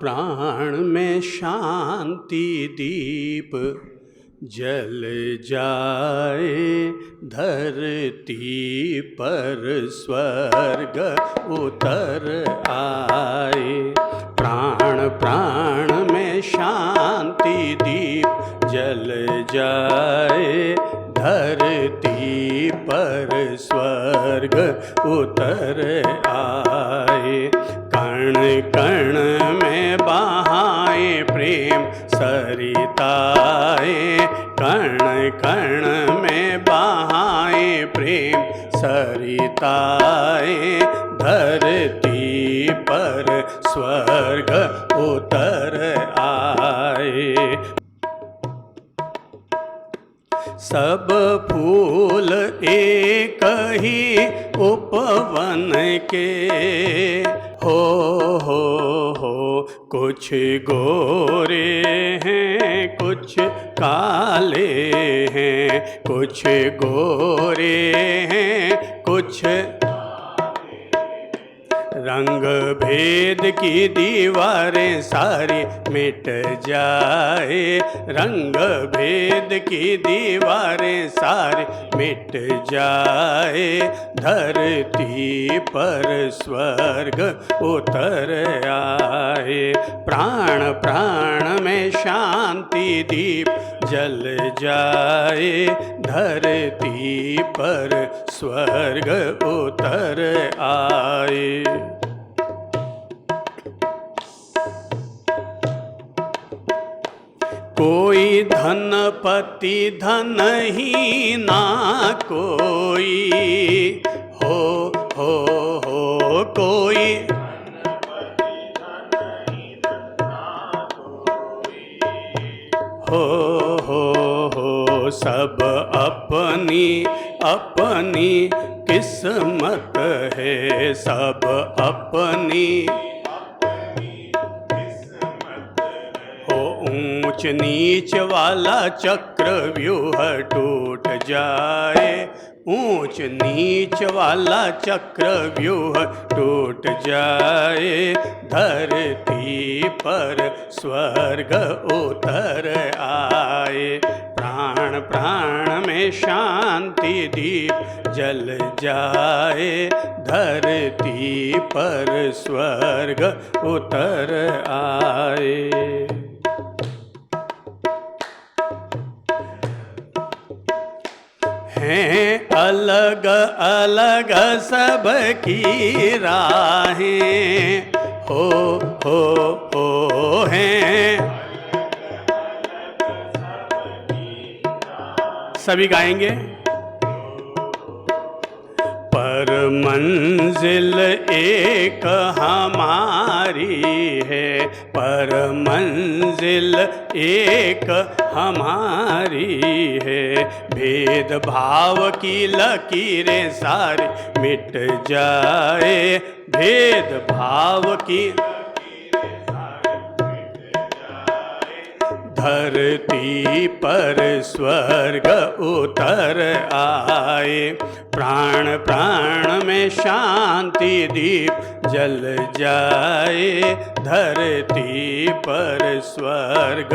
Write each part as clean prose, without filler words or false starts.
प्राण में शांति दीप जल जाए, धरती पर स्वर्ग उतर आए। प्राण प्राण में शांति दीप जल जाए, धरती पर स्वर्ग उतर आए। कण कण में बहाए प्रेम सरिताएं, कण कण में बहाए प्रेम सरिताएं, धरती पर स्वर्ग उतर आए। सब फूल एक ही उपवन के हो, कुछ गोरे हैं कुछ काले हैं, कुछ गोरे हैं कुछ रंग भेद की दीवारें सारी मिट जाए, रंग भेद की दीवारें सारी मिट जाए, धरती पर स्वर्ग उतर आए। प्राण प्राण में शांति दीप जल जाए, धरती पर स्वर्ग उतर आए। कोई धनपति धन ही ना कोई हो, कोई हो, सब अपनी अपनी किस्मत है, सब अपनी ऊंच नीच वाला चक्रव्यूह टूट जाए, ऊंच नीच वाला चक्रव्यूह टूट जाए, धरती पर स्वर्ग उतर आए। प्राण प्राण में शांति दीप जल जाए, धरती पर स्वर्ग उतर आए। हैं अलग अलग सबकी राहें हो हैं, सभी गाएंगे। पर मंजिल एक हमारी है, पर मंजिल एक हमारी है, भेदभाव की लकीरें सारी मिट जाए, भेदभाव की धरती पर स्वर्ग उतर आए। प्राण प्राण में शांति दीप जल जाए, धरती पर स्वर्ग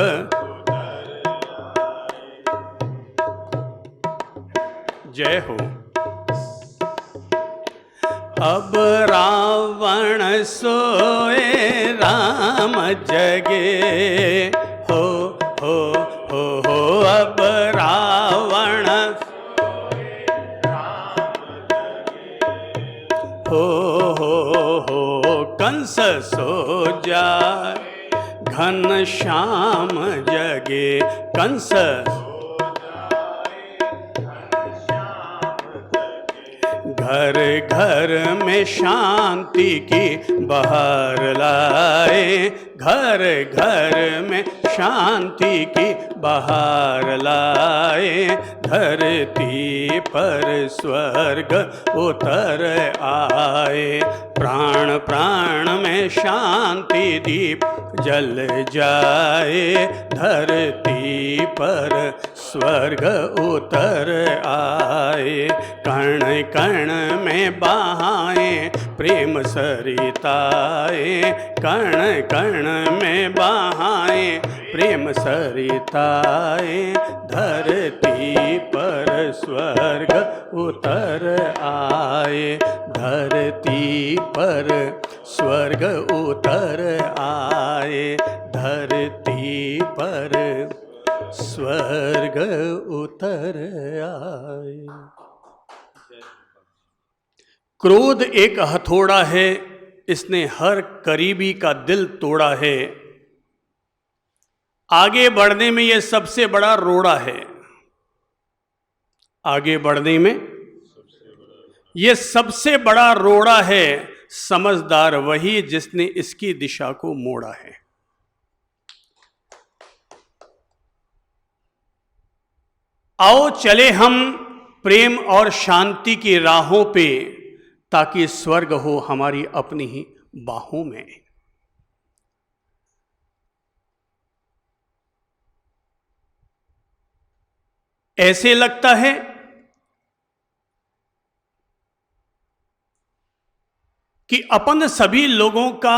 जय हो। अब रावण सोए राम जगे हो, अब रावण हो, कंस सो जाए घन श्याम जगे, कंस घर घर में शांति की बहार लाए, घर घर में शांति की बहार लाए, धरती पर स्वर्ग उतर आए। प्राण प्राण में शांति दीप जल जाए, धरती पर स्वर्ग उतर आए। कण कण में बहाए प्रेम सरिताएं, कण कण में बहाएं प्रेम सरिताएं, धरती पर स्वर्ग उतर आए, धरती पर स्वर्ग उतर आए, धरती पर स्वर्ग उतर आए। क्रोध एक हथौड़ा है, इसने हर करीबी का दिल तोड़ा है। आगे बढ़ने में यह सबसे बड़ा रोड़ा है। आगे बढ़ने में यह सबसे बड़ा रोड़ा है। समझदार वही जिसने इसकी दिशा को मोड़ा है। आओ चले हम प्रेम और शांति की राहों पे, ताकि स्वर्ग हो हमारी अपनी ही बाहों में। ऐसे लगता है कि अपन सभी लोगों का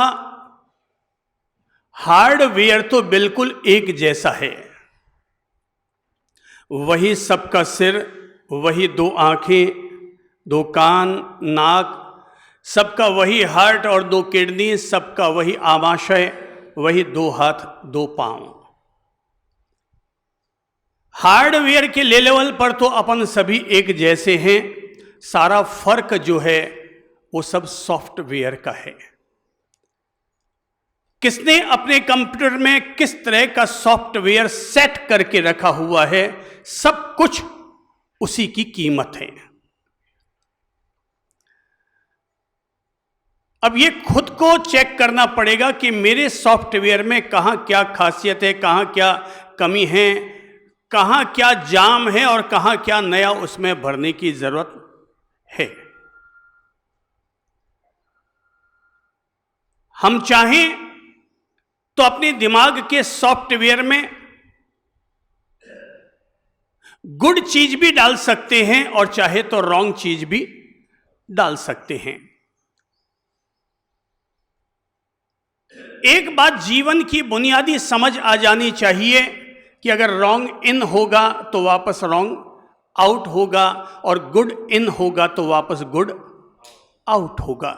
हार्डवेयर तो बिल्कुल एक जैसा है। वही सबका सिर, वही दो आंखें, दो कान, नाक, सबका वही हार्ट और दो किडनी, सबका वही आमाशय, वही दो हाथ दो पांव। हार्डवेयर के लेवल पर तो अपन सभी एक जैसे हैं। सारा फर्क जो है वो सब सॉफ्टवेयर का है। किसने अपने कंप्यूटर में किस तरह का सॉफ्टवेयर सेट करके रखा हुआ है, सब कुछ उसी की कीमत है। अब ये खुद को चेक करना पड़ेगा कि मेरे सॉफ्टवेयर में कहां क्या खासियत है, कहां क्या कमी है, कहां क्या जाम है और कहां क्या नया उसमें भरने की जरूरत है। हम चाहें तो अपने दिमाग के सॉफ्टवेयर में गुड चीज भी डाल सकते हैं और चाहे तो रॉन्ग चीज भी डाल सकते हैं। एक बात जीवन की बुनियादी समझ आ जानी चाहिए कि अगर रॉन्ग इन होगा तो वापस रॉन्ग आउट होगा, और गुड इन होगा तो वापस गुड आउट होगा।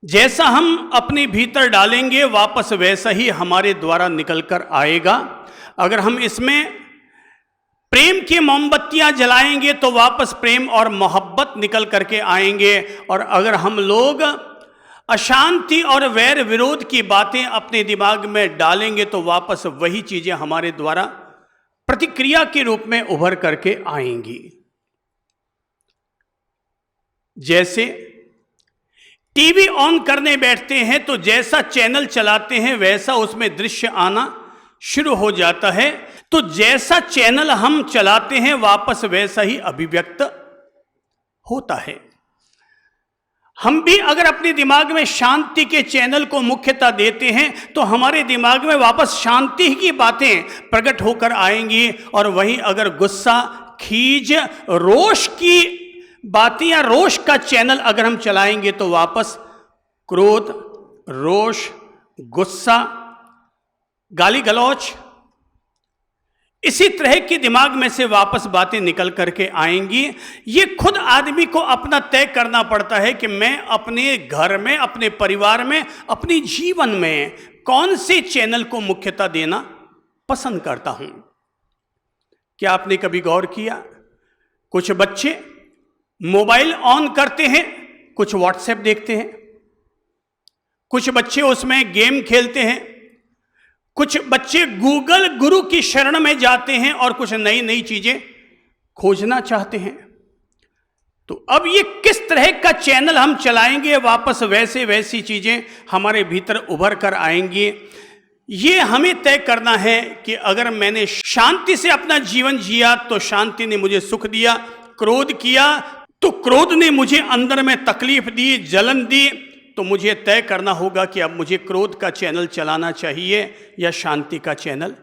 जैसा हम अपने भीतर डालेंगे वापस वैसा ही हमारे द्वारा निकलकर आएगा। अगर हम इसमें प्रेम की मोमबत्तियां जलाएंगे तो वापस प्रेम और मोहब्बत निकल करके आएंगे, और अगर हम लोग अशांति और वैर विरोध की बातें अपने दिमाग में डालेंगे तो वापस वही चीजें हमारे द्वारा प्रतिक्रिया के रूप में उभर करके आएंगी। जैसे टीवी ऑन करने बैठते हैं तो जैसा चैनल चलाते हैं वैसा उसमें दृश्य आना शुरू हो जाता है। तो जैसा चैनल हम चलाते हैं वापस वैसा ही अभिव्यक्त होता है। हम भी अगर अपने दिमाग में शांति के चैनल को मुख्यता देते हैं तो हमारे दिमाग में वापस शांति की बातें प्रकट होकर आएंगी, और वहीं अगर गुस्सा, खीज, रोष की बातें या रोष का चैनल अगर हम चलाएंगे तो वापस क्रोध, रोष, गुस्सा, गाली गलौच, इसी तरह के दिमाग में से वापस बातें निकल करके आएंगी। ये खुद आदमी को अपना तय करना पड़ता है कि मैं अपने घर में, अपने परिवार में, अपने जीवन में कौन से चैनल को मुख्यता देना पसंद करता हूं। क्या आपने कभी गौर किया, कुछ बच्चे मोबाइल ऑन करते हैं, कुछ व्हाट्सएप देखते हैं, कुछ बच्चे उसमें गेम खेलते हैं, कुछ बच्चे गूगल गुरु की शरण में जाते हैं और कुछ नई नई चीजें खोजना चाहते हैं। तो अब ये किस तरह का चैनल हम चलाएंगे वापस वैसे वैसी चीजें हमारे भीतर उभर कर आएंगी। ये हमें तय करना है कि अगर मैंने शांति से अपना जीवन जिया तो शांति ने मुझे सुख दिया, क्रोध किया तो क्रोध ने मुझे अंदर में तकलीफ दी, जलन दी, तो मुझे तय करना होगा कि अब मुझे क्रोध का चैनल चलाना चाहिए या शांति का चैनल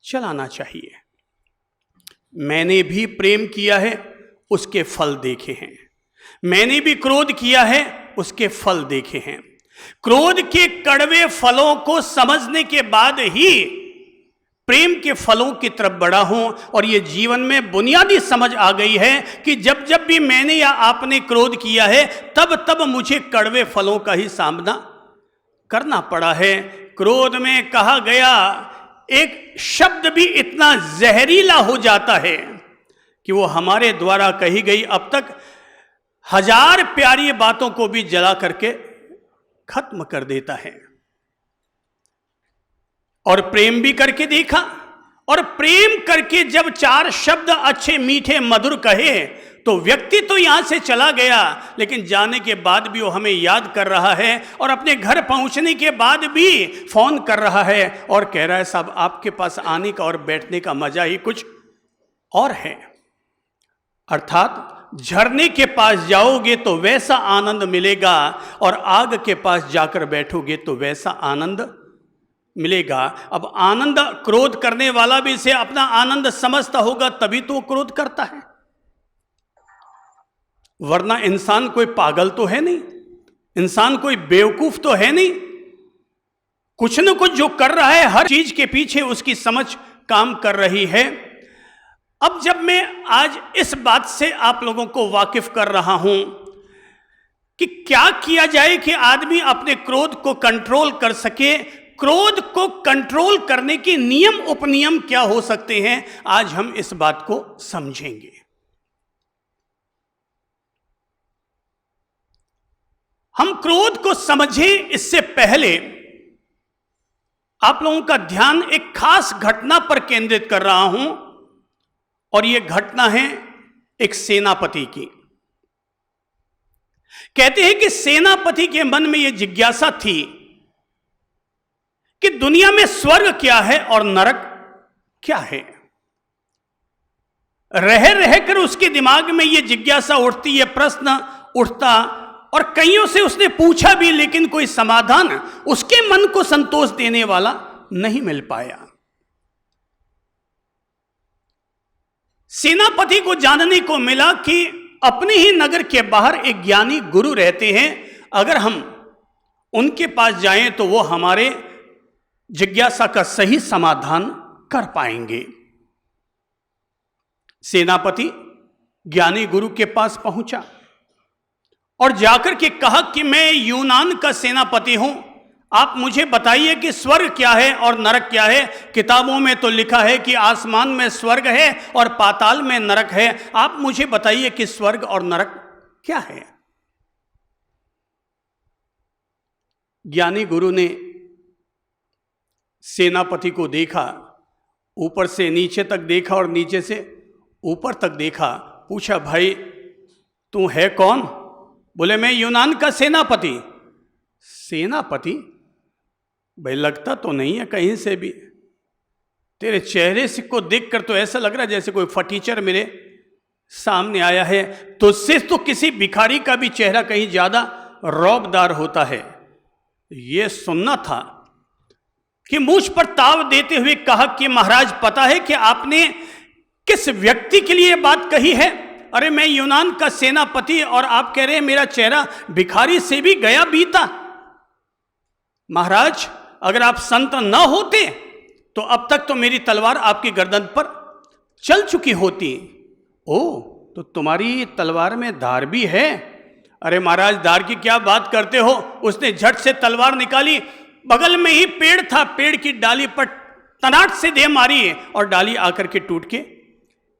चलाना चाहिए। मैंने भी प्रेम किया है, उसके फल देखे हैं। मैंने भी क्रोध किया है, उसके फल देखे हैं। क्रोध के कड़वे फलों को समझने के बाद ही प्रेम के फलों की तरफ बढ़ा हूं। और यह जीवन में बुनियादी समझ आ गई है कि जब जब भी मैंने या आपने क्रोध किया है, तब तब मुझे कड़वे फलों का ही सामना करना पड़ा है। क्रोध में कहा गया एक शब्द भी इतना जहरीला हो जाता है कि वो हमारे द्वारा कही गई अब तक 1000 प्यारी बातों को भी जला करके खत्म कर देता है। और प्रेम भी करके देखा, और प्रेम करके जब 4 शब्द अच्छे मीठे मधुर कहे तो व्यक्ति तो यहां से चला गया, लेकिन जाने के बाद भी वो हमें याद कर रहा है, और अपने घर पहुंचने के बाद भी फोन कर रहा है और कह रहा है साहब आपके पास आने का और बैठने का मजा ही कुछ और है। अर्थात झरने के पास जाओगे तो वैसा आनंद मिलेगा, और आग के पास जाकर बैठोगे तो वैसा आनंद मिलेगा। अब आनंद, क्रोध करने वाला भी इसे अपना आनंद समझता होगा तभी तो वो क्रोध करता है, वरना इंसान कोई पागल तो है नहीं, इंसान कोई बेवकूफ तो है नहीं। कुछ न कुछ जो कर रहा है, हर चीज के पीछे उसकी समझ काम कर रही है। अब जब मैं आज इस बात से आप लोगों को वाकिफ कर रहा हूं कि क्या किया जाए कि आदमी अपने क्रोध को कंट्रोल कर सके, क्रोध को कंट्रोल करने के नियम उपनियम क्या हो सकते हैं, आज हम इस बात को समझेंगे। हम क्रोध को समझें इससे पहले आप लोगों का ध्यान एक खास घटना पर केंद्रित कर रहा हूं, और यह घटना है एक सेनापति की। कहते हैं कि सेनापति के मन में यह जिज्ञासा थी कि दुनिया में स्वर्ग क्या है और नरक क्या है। रह रहकर उसके दिमाग में यह जिज्ञासा उठती, यह प्रश्न उठता, और कईयों से उसने पूछा भी, लेकिन कोई समाधान उसके मन को संतोष देने वाला नहीं मिल पाया। सेनापति को जानने को मिला कि अपने ही नगर के बाहर एक ज्ञानी गुरु रहते हैं, अगर हम उनके पास जाएं तो वो हमारे जिज्ञासा का सही समाधान कर पाएंगे। सेनापति ज्ञानी गुरु के पास पहुंचा और जाकर के कहा कि मैं यूनान का सेनापति हूं, आप मुझे बताइए कि स्वर्ग क्या है और नरक क्या है। किताबों में तो लिखा है कि आसमान में स्वर्ग है और पाताल में नरक है, आप मुझे बताइए कि स्वर्ग और नरक क्या है। ज्ञानी गुरु ने सेनापति को देखा, ऊपर से नीचे तक देखा और नीचे से ऊपर तक देखा। पूछा, भाई तू है कौन? बोले, मैं यूनान का सेनापति। सेनापति? भाई लगता तो नहीं है कहीं से भी, तेरे चेहरे से को देखकर तो ऐसा लग रहा है जैसे कोई फटीचर मेरे सामने आया है। तुझसे तो किसी भिखारी का भी चेहरा कहीं ज्यादा रौबदार होता है। यह सुनना था कि मुझ पर ताव देते हुए कहा कि महाराज पता है कि आपने किस व्यक्ति के लिए बात कही है? अरे मैं यूनान का सेनापति, और आप कह रहे हैं मेरा चेहरा भिखारी से भी गया बीता। महाराज अगर आप संत न होते तो अब तक तो मेरी तलवार आपकी गर्दन पर चल चुकी होती। ओ, तो तुम्हारी तलवार में धार भी है? अरे महाराज धार की क्या बात करते हो? उसने झट से तलवार निकाली, बगल में ही पेड़ था, पेड़ की डाली पर तनाट से दे मारी और डाली आकर के टूट के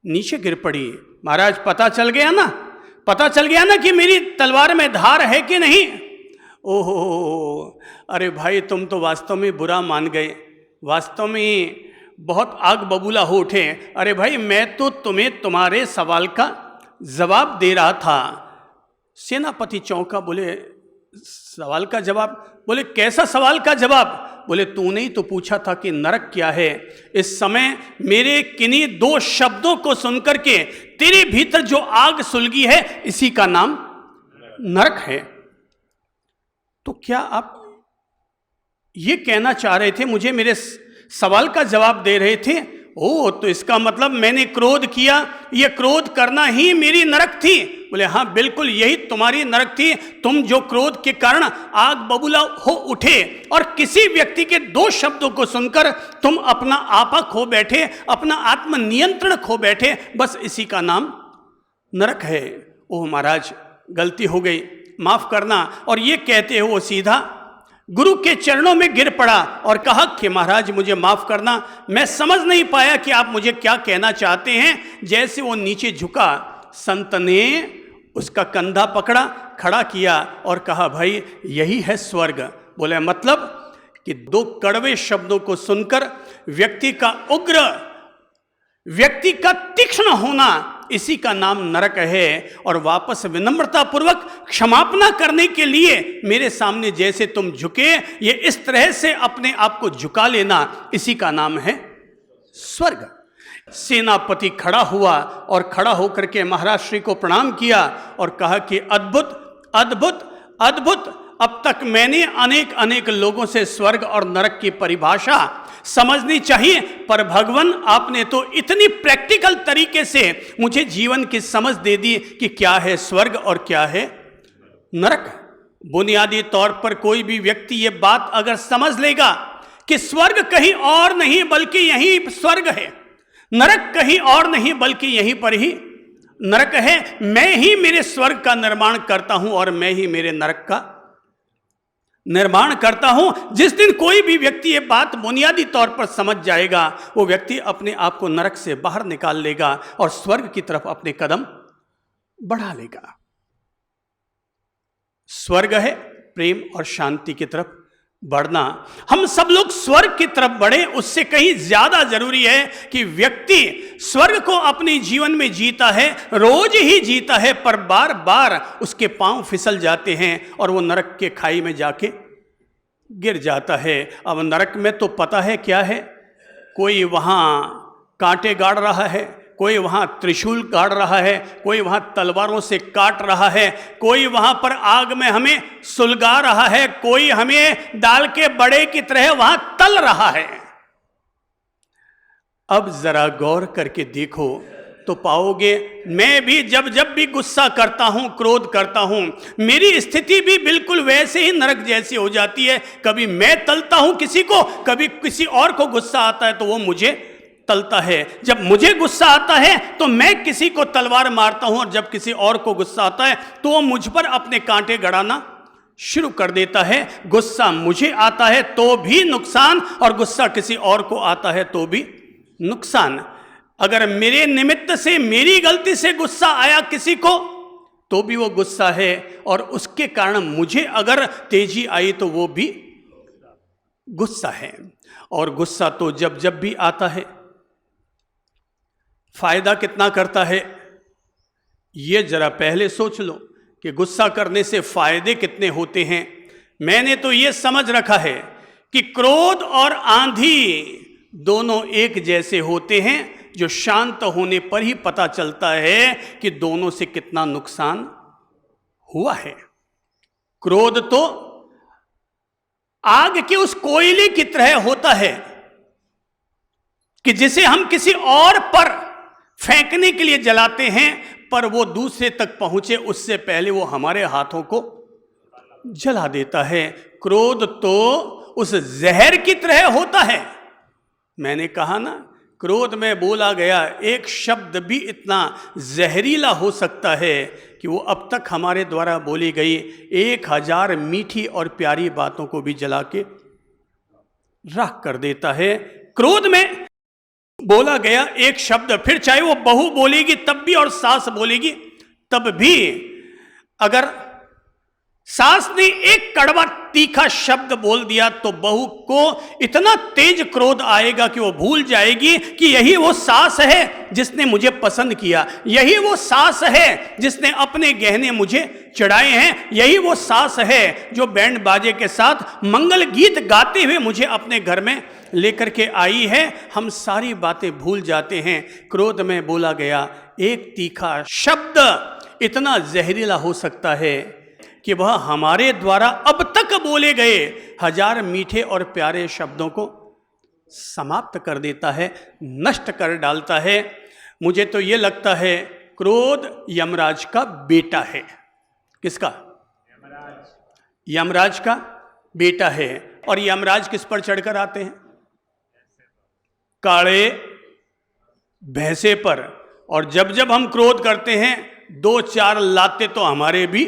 नीचे गिर पड़ी। महाराज पता चल गया ना, पता चल गया ना कि मेरी तलवार में धार है कि नहीं? ओहो, अरे भाई तुम तो वास्तव में बुरा मान गए, वास्तव में बहुत आग बबूला हो उठे। अरे भाई मैं तो तुम्हें तुम्हारे सवाल का जवाब दे रहा था। सेनापति चौंका, बोले सवाल का जवाब? बोले कैसा सवाल का जवाब? बोले तूने ही तो पूछा था कि नरक क्या है। इस समय मेरे किन्हीं 2 शब्दों को सुनकर के तेरे भीतर जो आग सुलगी है इसी का नाम नरक है। तो क्या आप ये कहना चाह रहे थे, मुझे मेरे सवाल का जवाब दे रहे थे? ओ, तो इसका मतलब मैंने क्रोध किया, ये क्रोध करना ही मेरी नरक थी। बोले हाँ बिल्कुल यही तुम्हारी नरक थी। तुम जो क्रोध के कारण आग बबूला हो उठे और किसी व्यक्ति के दो शब्दों को सुनकर तुम अपना आपा खो बैठे, अपना आत्म नियंत्रण खो बैठे, बस इसी का नाम नरक है। ओह महाराज गलती हो गई, माफ करना। और ये कहते हो वो सीधा गुरु के चरणों में गिर पड़ा और कहा कि महाराज मुझे माफ करना, मैं समझ नहीं पाया कि आप मुझे क्या कहना चाहते हैं। जैसे वो नीचे झुका, संत ने उसका कंधा पकड़ा, खड़ा किया और कहा भाई यही है स्वर्ग। बोले मतलब कि दो कड़वे शब्दों को सुनकर व्यक्ति का उग्र, व्यक्ति का तीक्ष्ण होना, इसी का नाम नरक है। और वापस विनम्रता पूर्वक क्षमापना करने के लिए मेरे सामने जैसे तुम झुके, ये इस तरह से अपने आप को झुका लेना, इसी का नाम है स्वर्ग। सेनापति खड़ा हुआ और खड़ा होकर के महाराज श्री को प्रणाम किया और कहा कि अद्भुत अद्भुत अद्भुत, अब तक मैंने अनेक अनेक लोगों से स्वर्ग और नरक की परिभाषा समझनी चाहिए, पर भगवान आपने तो इतनी प्रैक्टिकल तरीके से मुझे जीवन की समझ दे दी कि क्या है स्वर्ग और क्या है नरक। बुनियादी तौर पर कोई भी व्यक्ति ये बात अगर समझ लेगा कि स्वर्ग कहीं और नहीं बल्कि यहीं स्वर्ग है, नरक कहीं और नहीं बल्कि यहीं पर ही नरक है, मैं ही मेरे स्वर्ग का निर्माण करता हूं और मैं ही मेरे नरक का निर्माण करता हूं। जिस दिन कोई भी व्यक्ति ये बात बुनियादी तौर पर समझ जाएगा, वो व्यक्ति अपने आप को नरक से बाहर निकाल लेगा और स्वर्ग की तरफ अपने कदम बढ़ा लेगा। स्वर्ग है प्रेम और शांति की तरफ बढ़ना। हम सब लोग स्वर्ग की तरफ बढ़े, उससे कहीं ज्यादा जरूरी है कि व्यक्ति स्वर्ग को अपने जीवन में जीता है, रोज ही जीता है, पर बार बार उसके पांव फिसल जाते हैं और वो नरक के खाई में जाके गिर जाता है। अब नरक में तो पता है क्या है, कोई वहां कांटे गाड़ रहा है, कोई वहां त्रिशूल गाड़ रहा है, कोई वहां तलवारों से काट रहा है, कोई वहां पर आग में हमें सुलगा रहा है, कोई हमें दाल के बड़े की तरह वहां तल रहा है। अब जरा गौर करके देखो तो पाओगे मैं भी जब जब भी गुस्सा करता हूं, क्रोध करता हूं, मेरी स्थिति भी बिल्कुल वैसे ही नरक जैसी हो जाती है। कभी मैं तलता हूं किसी को, कभी किसी और को गुस्सा आता है तो वो मुझे तलता है। जब मुझे गुस्सा आता है तो मैं किसी को तलवार मारता हूं और जब किसी और को गुस्सा आता है तो वो मुझ पर अपने कांटे गड़ाना शुरू कर देता है। गुस्सा मुझे आता है तो भी नुकसान और गुस्सा किसी और को आता है तो भी नुकसान। अगर मेरे निमित्त से, मेरी गलती से गुस्सा आया किसी को तो भी वो गुस्सा है, और उसके कारण मुझे अगर तेजी आई तो वो भी गुस्सा है। और गुस्सा तो जब जब भी आता है फायदा कितना करता है, ये जरा पहले सोच लो कि गुस्सा करने से फायदे कितने होते हैं। मैंने तो ये समझ रखा है कि क्रोध और आंधी दोनों एक जैसे होते हैं, जो शांत होने पर ही पता चलता है कि दोनों से कितना नुकसान हुआ है। क्रोध तो आग के उस कोयले की तरह होता है कि जिसे हम किसी और पर फेंकने के लिए जलाते हैं, पर वो दूसरे तक पहुंचे उससे पहले वो हमारे हाथों को जला देता है। क्रोध तो उस जहर की तरह होता है। मैंने कहा ना, क्रोध में बोला गया एक शब्द भी इतना जहरीला हो सकता है कि वो अब तक हमारे द्वारा बोली गई 1000 मीठी और प्यारी बातों को भी जला के राख कर देता है। क्रोध में बोला गया एक शब्द, फिर चाहे वो बहू बोलेगी तब भी और सास बोलेगी तब भी, अगर सास ने एक कड़वा तीखा शब्द बोल दिया तो बहू को इतना तेज क्रोध आएगा कि वो भूल जाएगी कि यही वो सास है जिसने मुझे पसंद किया, यही वो सास है जिसने अपने गहने मुझे चढ़ाए हैं, यही वो सास है जो बैंड बाजे के साथ मंगल गीत गाते हुए मुझे अपने घर में लेकर के आई है। हम सारी बातें भूल जाते हैं। क्रोध में बोला गया एक तीखा शब्द इतना जहरीला हो सकता है कि वह हमारे द्वारा अब तक बोले गए 1000 मीठे और प्यारे शब्दों को समाप्त कर देता है, नष्ट कर डालता है। मुझे तो ये लगता है क्रोध यमराज का बेटा है। किसका? यमराज का बेटा है। और यमराज किस पर चढ़कर आते हैं? काले भैंसे पर। और जब जब हम क्रोध करते हैं, 2-4 लाते तो हमारे भी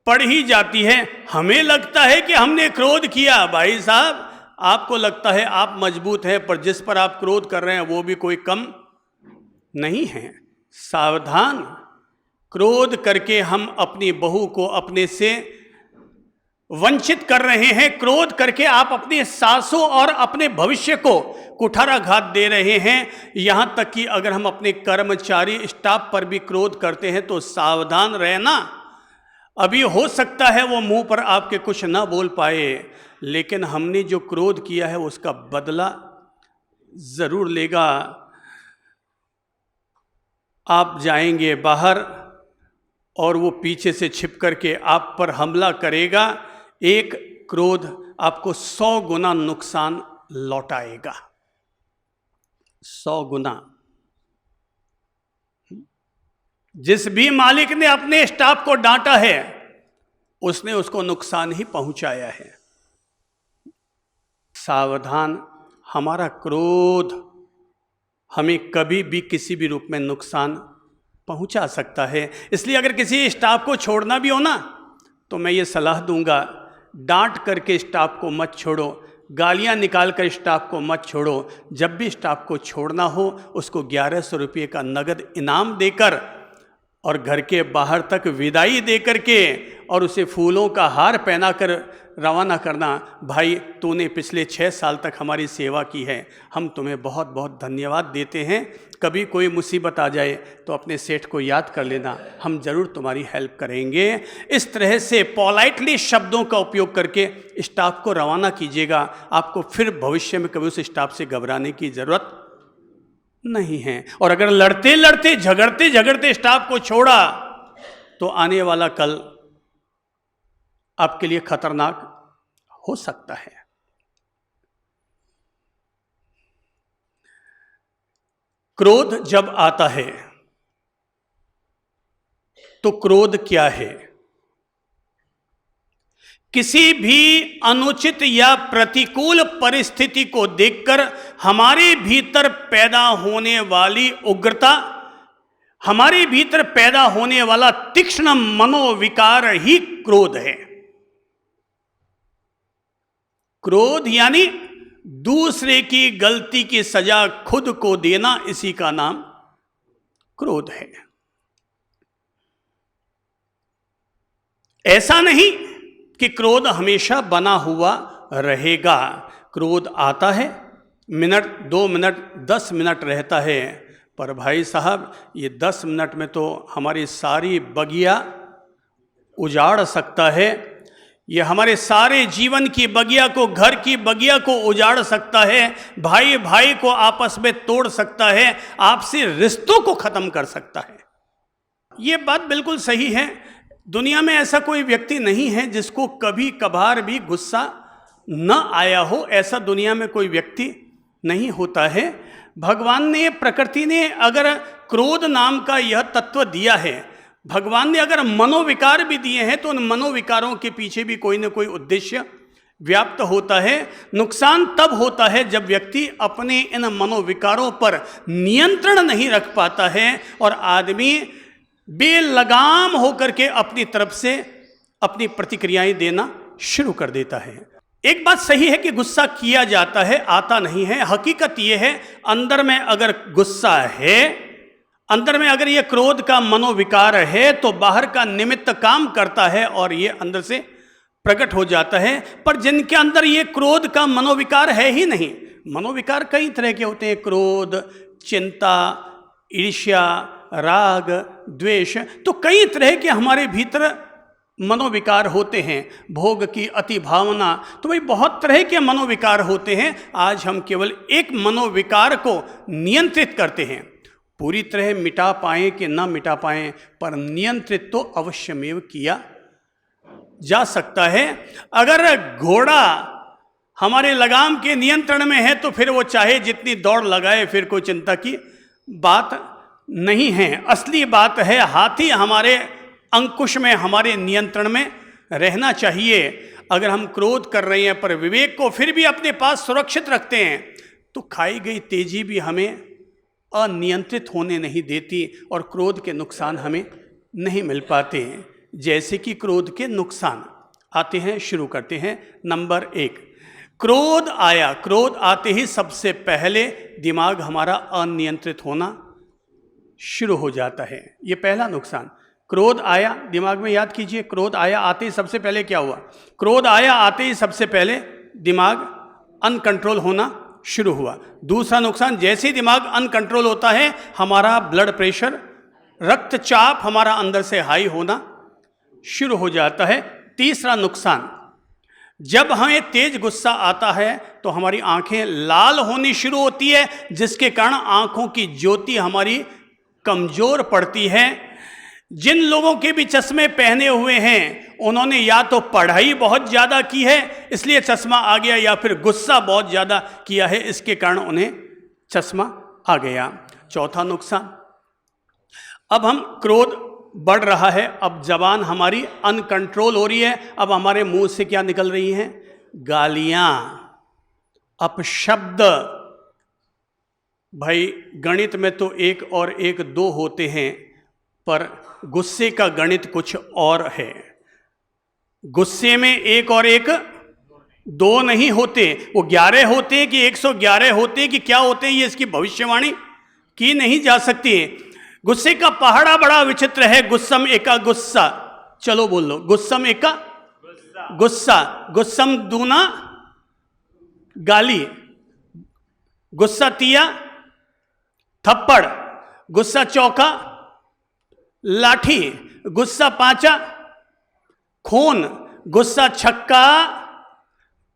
पड़ ही जाती है। हमें लगता है कि हमने क्रोध किया। भाई साहब, आपको लगता है आप मजबूत हैं, पर जिस पर आप क्रोध कर रहे हैं वो भी कोई कम नहीं है। सावधान, क्रोध करके हम अपनी बहू को अपने से वंचित कर रहे हैं। क्रोध करके आप अपने सासों और अपने भविष्य को कुठाराघात दे रहे हैं। यहां तक कि अगर हम अपने कर्मचारी स्टाफ पर भी क्रोध करते हैं तो सावधान रहना। अभी हो सकता है वो मुंह पर आपके कुछ ना बोल पाए, लेकिन हमने जो क्रोध किया है उसका बदला जरूर लेगा। आप जाएंगे बाहर और वो पीछे से छिप करके आप पर हमला करेगा। एक क्रोध आपको 100 गुना नुकसान लौटाएगा। 100 गुना। जिस भी मालिक ने अपने स्टाफ को डांटा है, उसने उसको नुकसान ही पहुंचाया है। सावधान, हमारा क्रोध हमें कभी भी किसी भी रूप में नुकसान पहुंचा सकता है। इसलिए अगर किसी स्टाफ को छोड़ना भी हो ना, तो मैं ये सलाह दूंगा, डांट करके स्टाफ को मत छोड़ो, गालियां निकाल कर स्टाफ को मत छोड़ो। जब भी स्टाफ को छोड़ना हो, उसको 1100 रुपये का नगद इनाम देकर और घर के बाहर तक विदाई दे करके और उसे फूलों का हार पहनाकर रवाना करना। भाई, तूने पिछले 6 साल तक हमारी सेवा की है, हम तुम्हें बहुत बहुत धन्यवाद देते हैं। कभी कोई मुसीबत आ जाए तो अपने सेठ को याद कर लेना, हम ज़रूर तुम्हारी हेल्प करेंगे। इस तरह से पोलाइटली शब्दों का उपयोग करके स्टाफ को रवाना कीजिएगा। आपको फिर भविष्य में कभी उस स्टाफ से घबराने की ज़रूरत नहीं है। और अगर लड़ते लड़ते झगड़ते झगड़ते स्टाफ को छोड़ा, तो आने वाला कल आपके लिए खतरनाक हो सकता है। क्रोध जब आता है तो क्रोध क्या है? किसी भी अनुचित या प्रतिकूल परिस्थिति को देखकर हमारे भीतर पैदा होने वाली उग्रता, हमारे भीतर पैदा होने वाला तीक्ष्ण मनोविकार ही क्रोध है। क्रोध यानी दूसरे की गलती की सजा खुद को देना, इसी का नाम क्रोध है। ऐसा नहीं कि क्रोध हमेशा बना हुआ रहेगा। क्रोध आता है, मिनट 2 मिनट 10 मिनट रहता है, पर भाई साहब ये 10 मिनट में तो हमारी सारी बगिया उजाड़ सकता है। ये हमारे सारे जीवन की बगिया को, घर की बगिया को उजाड़ सकता है। भाई भाई को आपस में तोड़ सकता है, आपसी रिश्तों को खत्म कर सकता है। ये बात बिल्कुल सही है। दुनिया में ऐसा कोई व्यक्ति नहीं है जिसको कभी कभार भी गुस्सा न आया हो। ऐसा दुनिया में कोई व्यक्ति नहीं होता है। भगवान ने, प्रकृति ने अगर क्रोध नाम का यह तत्व दिया है, भगवान ने अगर मनोविकार भी दिए हैं, तो उन मनोविकारों के पीछे भी कोई ना कोई उद्देश्य व्याप्त होता है। नुकसान तब होता है जब व्यक्ति अपने इन मनोविकारों पर नियंत्रण नहीं रख पाता है और आदमी बेलगाम होकर के अपनी तरफ से अपनी प्रतिक्रियाएं देना शुरू कर देता है। एक बात सही है कि गुस्सा किया जाता है, आता नहीं है। हकीकत यह है, अंदर में अगर गुस्सा है, अंदर में अगर ये क्रोध का मनोविकार है, तो बाहर का निमित्त काम करता है और ये अंदर से प्रकट हो जाता है। पर जिनके अंदर ये क्रोध का मनोविकार है ही नहीं, मनोविकार कई तरह के होते हैं, क्रोध, चिंता, ईर्ष्या, राग, द्वेष, तो कई तरह के हमारे भीतर मनोविकार होते हैं। भोग की अति भावना, तो भाई बहुत तरह के मनोविकार होते हैं। आज हम केवल एक मनोविकार को नियंत्रित करते हैं। पूरी तरह मिटा पाएं कि ना मिटा पाएं, पर नियंत्रित तो अवश्यमेव किया जा सकता है। अगर घोड़ा हमारे लगाम के नियंत्रण में है तो फिर वो चाहे जितनी दौड़ लगाए, फिर कोई चिंता की बात नहीं है। असली बात है हाथी हमारे अंकुश में, हमारे नियंत्रण में रहना चाहिए। अगर हम क्रोध कर रहे हैं पर विवेक को फिर भी अपने पास सुरक्षित रखते हैं तो खाई गई तेजी भी हमें अनियंत्रित होने नहीं देती और क्रोध के नुकसान हमें नहीं मिल पाते हैं। जैसे कि क्रोध के नुकसान आते हैं, शुरू करते हैं। नंबर 1, क्रोध आया, क्रोध आते ही सबसे पहले दिमाग हमारा अनियंत्रित होना शुरू हो जाता है। ये पहला नुकसान। क्रोध आया, दिमाग में याद कीजिए, क्रोध आया आते ही सबसे पहले क्या हुआ? क्रोध आया आते ही सबसे पहले दिमाग अनकंट्रोल होना शुरू हुआ। दूसरा नुकसान, जैसे ही दिमाग अनकंट्रोल होता है हमारा ब्लड प्रेशर, रक्तचाप हमारा अंदर से हाई होना शुरू हो जाता है। तीसरा नुकसान, जब हमें तेज गुस्सा आता है तो हमारी आंखें लाल होनी शुरू होती है, जिसके कारण आंखों की ज्योति हमारी कमजोर पड़ती है। जिन लोगों के भी चश्मे पहने हुए हैं उन्होंने या तो पढ़ाई बहुत ज़्यादा की है इसलिए चश्मा आ गया, या फिर गुस्सा बहुत ज़्यादा किया है इसके कारण उन्हें चश्मा आ गया। चौथा नुकसान, अब हम क्रोध बढ़ रहा है, अब जबान हमारी अनकंट्रोल हो रही है, अब हमारे मुंह से क्या निकल रही हैं? गालियां, अपशब्द। भाई गणित में तो 1 और 1 2 होते हैं, पर गुस्से का गणित कुछ और है। गुस्से में 1 और 1 2 नहीं होते, वो 11 होते हैं कि 111 होते हैं कि क्या होते हैं, ये इसकी भविष्यवाणी की नहीं जा सकती। गुस्से का पहाड़ा बड़ा विचित्र है। गुस्सम एका गुस्सा, चलो बोल लो, गुस्सम एका गुस्सा, गुस्सम दूना गाली, गुस्सा तिया थप्पड़, गुस्सा चौका लाठी, गुस्सा पांचा खून, गुस्सा छक्का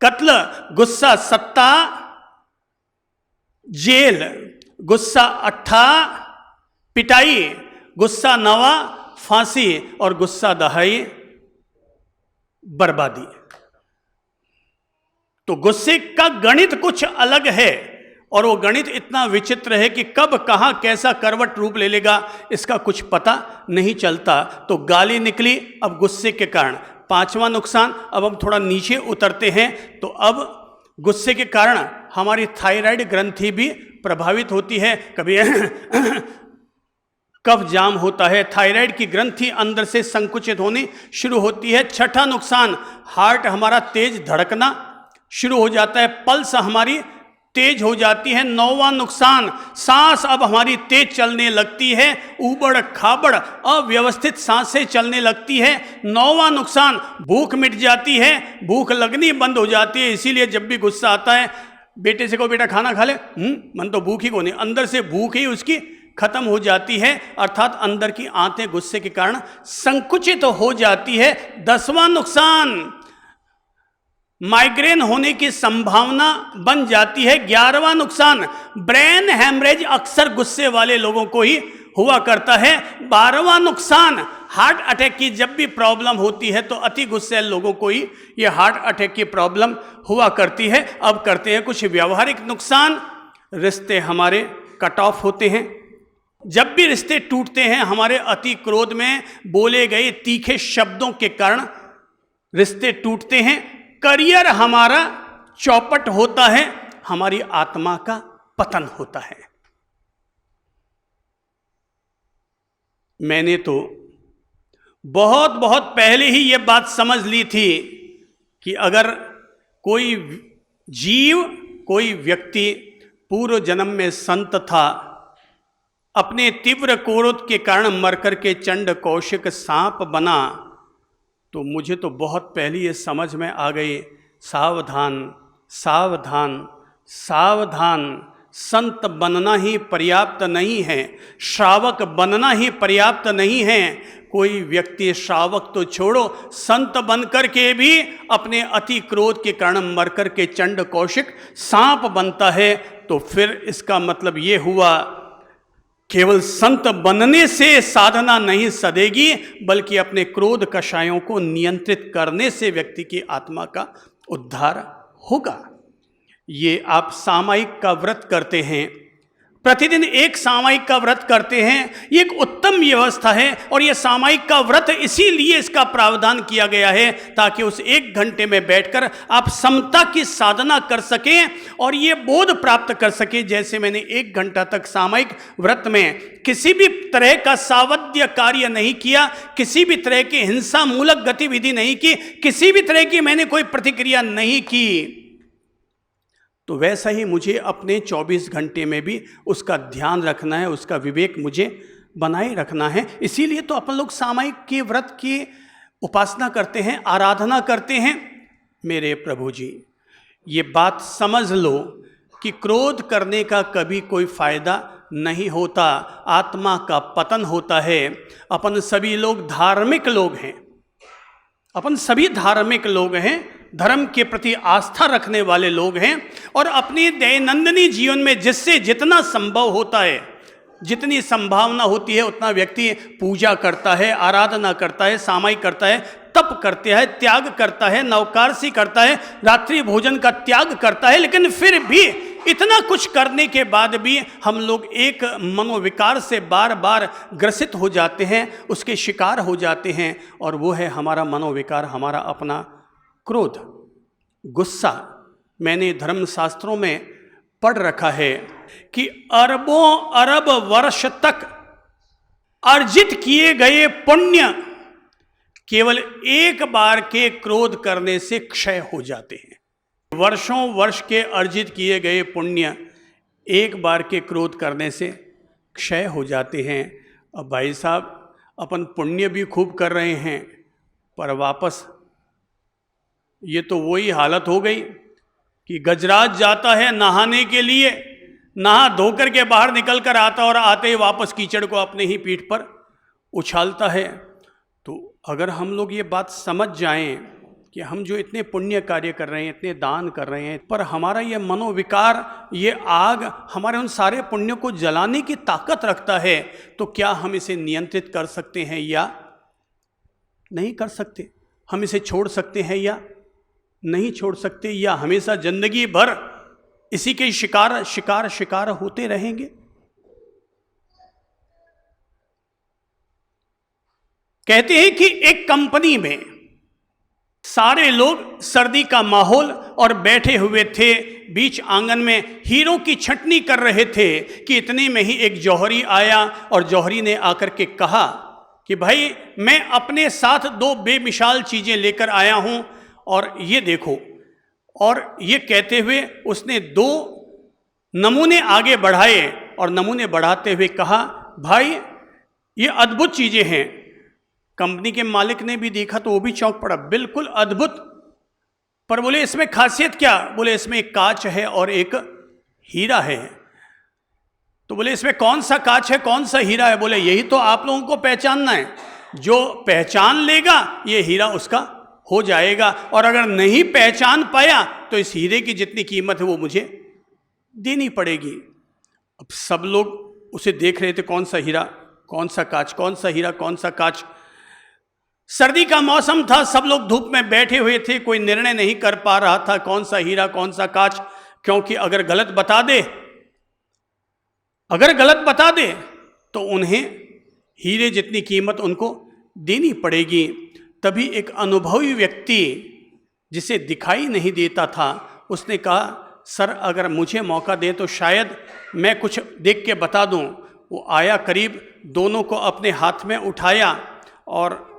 कत्ल, गुस्सा सत्ता जेल, गुस्सा 8 पिटाई, गुस्सा 9 फांसी और गुस्सा 10 बर्बादी। तो गुस्से का गणित कुछ अलग है और वो गणित इतना विचित्र है कि कब कहां कैसा करवट रूप ले लेगा इसका कुछ पता नहीं चलता। तो गाली निकली अब गुस्से के कारण। 5वां नुकसान, अब हम थोड़ा नीचे उतरते हैं, तो अब गुस्से के कारण हमारी थायराइड ग्रंथि भी प्रभावित होती है। कभी कफ जाम होता है, थायराइड की ग्रंथि अंदर से संकुचित होनी शुरू होती है। 6ठा नुकसान, हार्ट हमारा तेज धड़कना शुरू हो जाता है, पल्स हमारी तेज हो जाती है। 9वां नुकसान, सांस अब हमारी तेज चलने लगती है, ऊबड़ खाबड़ अव्यवस्थित सांसें चलने लगती है। 9वां नुकसान, भूख मिट जाती है, भूख लगनी बंद हो जाती है। इसीलिए जब भी गुस्सा आता है बेटे से को बेटा खाना खा ले, मन तो भूख ही को नहीं, अंदर से भूख ही उसकी खत्म हो जाती है, अर्थात अंदर की आंतें गुस्से के कारण संकुचित हो जाती है। 10वां नुकसान, माइग्रेन होने की संभावना बन जाती है। 11वां नुकसान, ब्रेन हैमरेज अक्सर गुस्से वाले लोगों को ही हुआ करता है। 12वां नुकसान, हार्ट अटैक की जब भी प्रॉब्लम होती है तो अति गुस्से लोगों को ही ये हार्ट अटैक की प्रॉब्लम हुआ करती है। अब करते हैं कुछ व्यवहारिक नुकसान। रिश्ते हमारे कट ऑफ होते हैं। जब भी रिश्ते टूटते हैं हमारे अति क्रोध में बोले गए तीखे शब्दों के कारण रिश्ते टूटते हैं। करियर हमारा चौपट होता है, हमारी आत्मा का पतन होता है। मैंने तो बहुत बहुत पहले ही यह बात समझ ली थी कि अगर कोई जीव, कोई व्यक्ति पूर्व जन्म में संत था, अपने तीव्र क्रोध के कारण मरकर के चंड कौशिक सांप बना, तो मुझे तो बहुत पहले ये समझ में आ गई, सावधान सावधान सावधान, संत बनना ही पर्याप्त नहीं है, श्रावक बनना ही पर्याप्त नहीं है। कोई व्यक्ति श्रावक तो छोड़ो, संत बनकर के भी अपने अति क्रोध के कारण मरकर के चंड कौशिक सांप बनता है, तो फिर इसका मतलब ये हुआ केवल संत बनने से साधना नहीं सदेगी, बल्कि अपने क्रोध कषायों को नियंत्रित करने से व्यक्ति की आत्मा का उद्धार होगा। ये आप सामायिक का व्रत करते हैं, प्रतिदिन एक सामयिक का व्रत करते हैं। ये एक उत्तम व्यवस्था है और ये सामयिक का व्रत इसीलिए इसका प्रावधान किया गया है ताकि उस 1 घंटे में बैठकर आप समता की साधना कर सकें और ये बोध प्राप्त कर सकें। जैसे मैंने 1 घंटा तक सामयिक व्रत में किसी भी तरह का सावध्य कार्य नहीं किया, किसी भी तरह की हिंसा मूलक गतिविधि नहीं की, किसी भी तरह की मैंने कोई प्रतिक्रिया नहीं की, तो वैसा ही मुझे अपने 24 घंटे में भी उसका ध्यान रखना है, उसका विवेक मुझे बनाए रखना है। इसीलिए तो अपन लोग सामयिक के व्रत की उपासना करते हैं, आराधना करते हैं। मेरे प्रभु जी, ये बात समझ लो कि क्रोध करने का कभी कोई फायदा नहीं होता, आत्मा का पतन होता है। अपन सभी लोग धार्मिक लोग हैं, अपन सभी धार्मिक लोग हैं, धर्म के प्रति आस्था रखने वाले लोग हैं और अपने दैनंदिनी जीवन में जिससे जितना संभव होता है, जितनी संभावना होती है, उतना व्यक्ति पूजा करता है, आराधना करता है, सामयिक करता है, तप करता है, त्याग करता है, नवकारसी करता है, रात्रि भोजन का त्याग करता है। लेकिन फिर भी इतना कुछ करने के बाद भी हम लोग एक मनोविकार से बार बार ग्रसित हो जाते हैं, उसके शिकार हो जाते हैं, और वो है हमारा मनोविकार, हमारा अपना क्रोध, गुस्सा। मैंने धर्मशास्त्रों में पढ़ रखा है कि अरबों अरब वर्ष तक अर्जित किए गए पुण्य केवल एक बार के क्रोध करने से क्षय हो जाते हैं। वर्षों वर्ष के अर्जित किए गए पुण्य एक बार के क्रोध करने से क्षय हो जाते हैं। अब भाई साहब, अपन पुण्य भी खूब कर रहे हैं, पर वापस ये तो वही हालत हो गई कि गजराज जाता है नहाने के लिए, नहा धोकर के बाहर निकल कर आता और आते ही वापस कीचड़ को अपने ही पीठ पर उछालता है। तो अगर हम लोग ये बात समझ जाएं कि हम जो इतने पुण्य कार्य कर रहे हैं, इतने दान कर रहे हैं, पर हमारा ये मनोविकार, ये आग हमारे उन सारे पुण्यों को जलाने की ताकत रखता है, तो क्या हम इसे नियंत्रित कर सकते हैं या नहीं कर सकते? हम इसे छोड़ सकते हैं या नहीं छोड़ सकते? या हमेशा जिंदगी भर इसी के शिकार शिकार शिकार होते रहेंगे? कहते हैं कि एक कंपनी में सारे लोग, सर्दी का माहौल, और बैठे हुए थे बीच आंगन में, हीरों की छंटनी कर रहे थे कि इतने में ही एक जौहरी आया और जौहरी ने आकर के कहा कि भाई, मैं अपने साथ 2 बेमिसाल चीजें लेकर आया हूं और ये देखो। और ये कहते हुए उसने 2 नमूने आगे बढ़ाए और नमूने बढ़ाते हुए कहा, भाई ये अद्भुत चीजें हैं। कंपनी के मालिक ने भी देखा तो वो भी चौंक पड़ा, बिल्कुल अद्भुत। पर बोले इसमें खासियत क्या? बोले इसमें एक कांच है और एक हीरा है। तो बोले इसमें कौन सा कांच है, कौन सा हीरा है? बोले यही तो आप लोगों को पहचानना है, जो पहचान लेगा ये हीरा उसका हो जाएगा, और अगर नहीं पहचान पाया तो इस हीरे की जितनी कीमत है वो मुझे देनी पड़ेगी। अब सब लोग उसे देख रहे थे, कौन सा हीरा, कौन सा कांच, कौन सा हीरा, कौन सा कांच। सर्दी का मौसम था, सब लोग धूप में बैठे हुए थे, कोई निर्णय नहीं कर पा रहा था कौन सा हीरा कौन सा कांच, क्योंकि अगर गलत बता दे तो उन्हें हीरे जितनी कीमत उनको देनी पड़ेगी। तभी एक अनुभवी व्यक्ति, जिसे दिखाई नहीं देता था, उसने कहा, सर अगर मुझे मौका दे तो शायद मैं कुछ देख के बता दूं। वो आया करीब, दोनों को अपने हाथ में उठाया और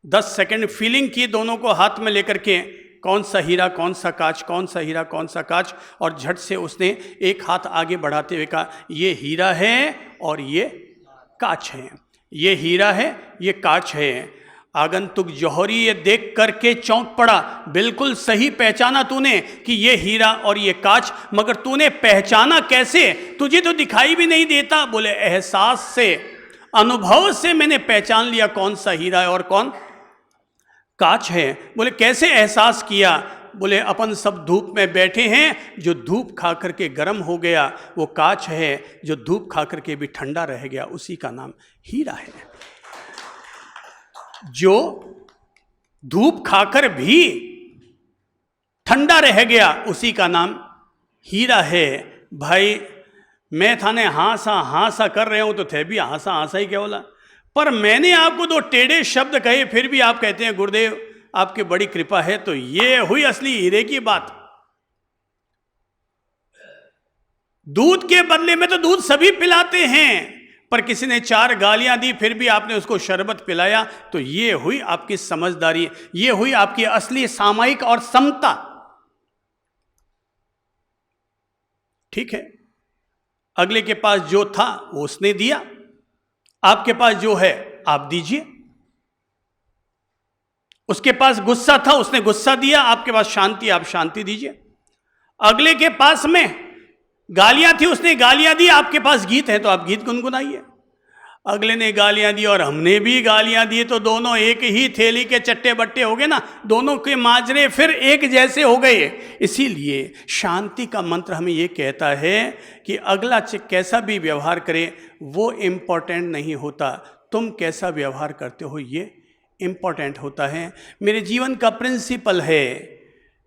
10 सेकंड फीलिंग की दोनों को हाथ में लेकर के, कौन सा हीरा कौन सा कांच, कौन सा हीरा कौन सा कांच, और झट से उसने एक हाथ आगे बढ़ाते हुए कहा, ये हीरा है और ये कांच है, ये हीरा है ये कांच है। आगंतुक जौहरी ये देख करके चौंक पड़ा, बिल्कुल सही पहचाना तूने कि ये हीरा और ये कांच, मगर तूने पहचाना कैसे? तुझे तो दिखाई भी नहीं देता। बोले एहसास से, अनुभव से मैंने पहचान लिया कौन सा हीरा है और कौन कांच है। बोले कैसे एहसास किया? बोले अपन सब धूप में बैठे हैं, जो धूप खा करके गर्म हो गया वो कांच है, जो धूप खा करके भी ठंडा रह गया उसी का नाम हीरा है। जो धूप खाकर भी ठंडा रह गया उसी का नाम हीरा है। भाई मैं थाने हासा हासा कर रहे हूं तो थे भी हासा हासा ही क्या बोला, पर मैंने आपको दो टेढ़े शब्द कहे फिर भी आप कहते हैं गुरुदेव आपकी बड़ी कृपा है। तो ये हुई असली हीरे की बात। दूध के बदले में तो दूध सभी पिलाते हैं, पर किसी ने 4 गालियां दी फिर भी आपने उसको शरबत पिलाया। तो ये हुई आपकी समझदारी, ये हुई आपकी असली सामायिक और समता। ठीक है, अगले के पास जो था वो उसने दिया, आपके पास जो है आप दीजिए। उसके पास गुस्सा था उसने गुस्सा दिया, आपके पास शांति आप शांति दीजिए। अगले के पास में गालियां थी उसने गालियां दी, आपके पास गीत है तो आप गीत गुनगुनाइए। अगले ने गालियां दी और हमने भी गालियां दी तो दोनों एक ही थैली के चट्टे बट्टे हो गए ना, दोनों के माजरे फिर एक जैसे हो गए। इसीलिए शांति का मंत्र हमें यह कहता है कि अगला कैसा भी व्यवहार करे वो इम्पोर्टेंट नहीं होता, तुम कैसा व्यवहार करते हो ये इम्पोर्टेंट होता है। मेरे जीवन का प्रिंसिपल है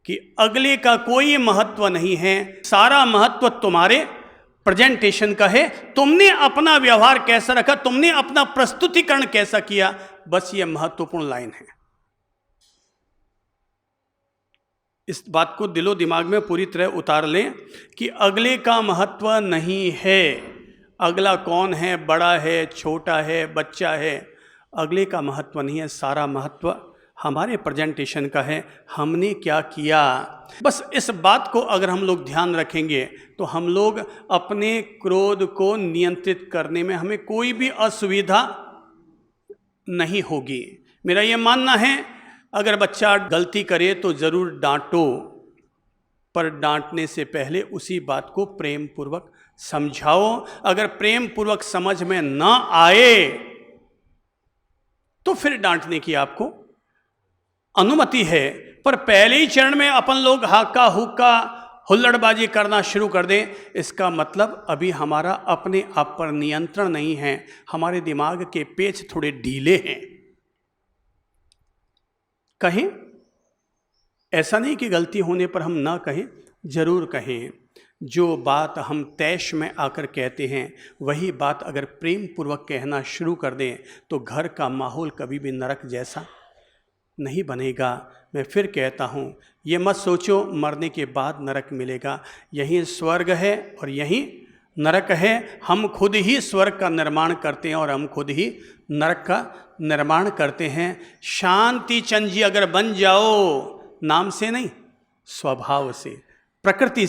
कि अगले का कोई महत्व नहीं है, सारा महत्व तुम्हारे प्रेजेंटेशन का है। तुमने अपना व्यवहार कैसा रखा, तुमने अपना प्रस्तुतिकरण कैसा किया, बस ये महत्वपूर्ण लाइन है। इस बात को दिलो दिमाग में पूरी तरह उतार लें कि अगले का महत्व नहीं है। अगला कौन है, बड़ा है, छोटा है, बच्चा है, अगले का महत्व नहीं है। सारा महत्व हमारे प्रेजेंटेशन का है, हमने क्या किया। बस इस बात को अगर हम लोग ध्यान रखेंगे तो हम लोग अपने क्रोध को नियंत्रित करने में हमें कोई भी असुविधा नहीं होगी। मेरा ये मानना है अगर बच्चा गलती करे तो ज़रूर डांटो, पर डांटने से पहले उसी बात को प्रेम पूर्वक समझाओ। अगर प्रेम पूर्वक समझ में ना आए तो फिर डांटने की आपको अनुमति है, पर पहले ही चरण में अपन लोग हाका हुक्का हुल्लड़बाजी करना शुरू कर दें, इसका मतलब अभी हमारा अपने आप पर नियंत्रण नहीं है, हमारे दिमाग के पेच थोड़े ढीले हैं। कहें, ऐसा नहीं कि गलती होने पर हम ना कहें, जरूर कहें। जो बात हम तैश में आकर कहते हैं वही बात अगर प्रेम पूर्वक कहना शुरू कर दें तो घर का माहौल कभी भी नरक जैसा नहीं बनेगा। मैं फिर कहता हूँ, ये मत सोचो मरने के बाद नरक मिलेगा, यहीं स्वर्ग है और यहीं नरक है। हम खुद ही स्वर्ग का निर्माण करते हैं और हम खुद ही नरक का निर्माण करते हैं। शांति चंद जी अगर बन जाओ, नाम से नहीं स्वभाव से, प्रकृति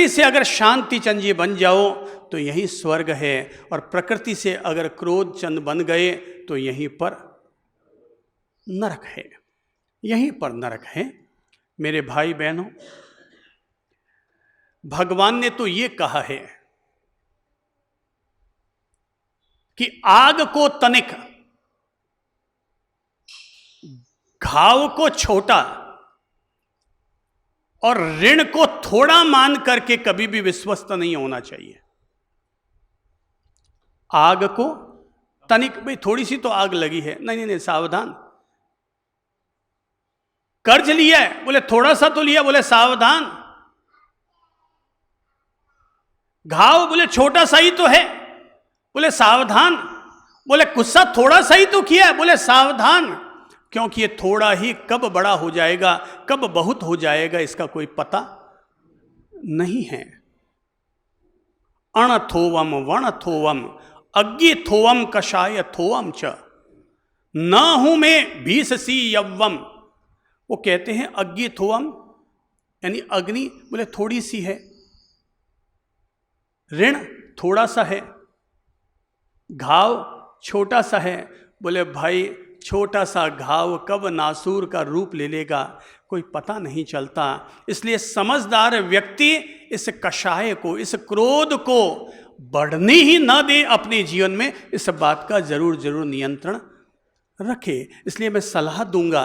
से अगर शांति चंद जी बन जाओ तो यही स्वर्ग है, और प्रकृति से अगर क्रोध चंद बन गए तो यहीं पर नरक है, यहीं पर नरक है। मेरे भाई बहनों, भगवान ने तो ये कहा है कि आग को तनिक, घाव को छोटा और ऋण को थोड़ा मान करके कभी भी विश्वस्त नहीं होना चाहिए। आग को तनिक, भाई थोड़ी सी तो आग लगी है, नहीं नहीं सावधान। कर्ज लिया है, बोले थोड़ा सा तो लिया, बोले सावधान। घाव, बोले छोटा सा ही तो है, बोले सावधान। बोले गुस्सा थोड़ा सा ही तो किया है, बोले सावधान, क्योंकि ये थोड़ा ही कब बड़ा हो जाएगा, कब बहुत हो जाएगा, इसका कोई पता नहीं है। अण थोवम वण थोवम अग्नि थोवम कषाय थोवम च, न हूं मैं भीषसी यव्वम। वो कहते हैं अग्नि थोवम यानी अग्नि, बोले थोड़ी सी है, ऋण थोड़ा सा है, घाव छोटा सा है। बोले भाई छोटा सा घाव कब नासूर का रूप ले लेगा कोई पता नहीं चलता। इसलिए समझदार व्यक्ति इस कषाय को, इस क्रोध को बढ़ने ही ना दे अपने जीवन में, इस बात का जरूर जरूर नियंत्रण रखे। इसलिए मैं सलाह दूंगा,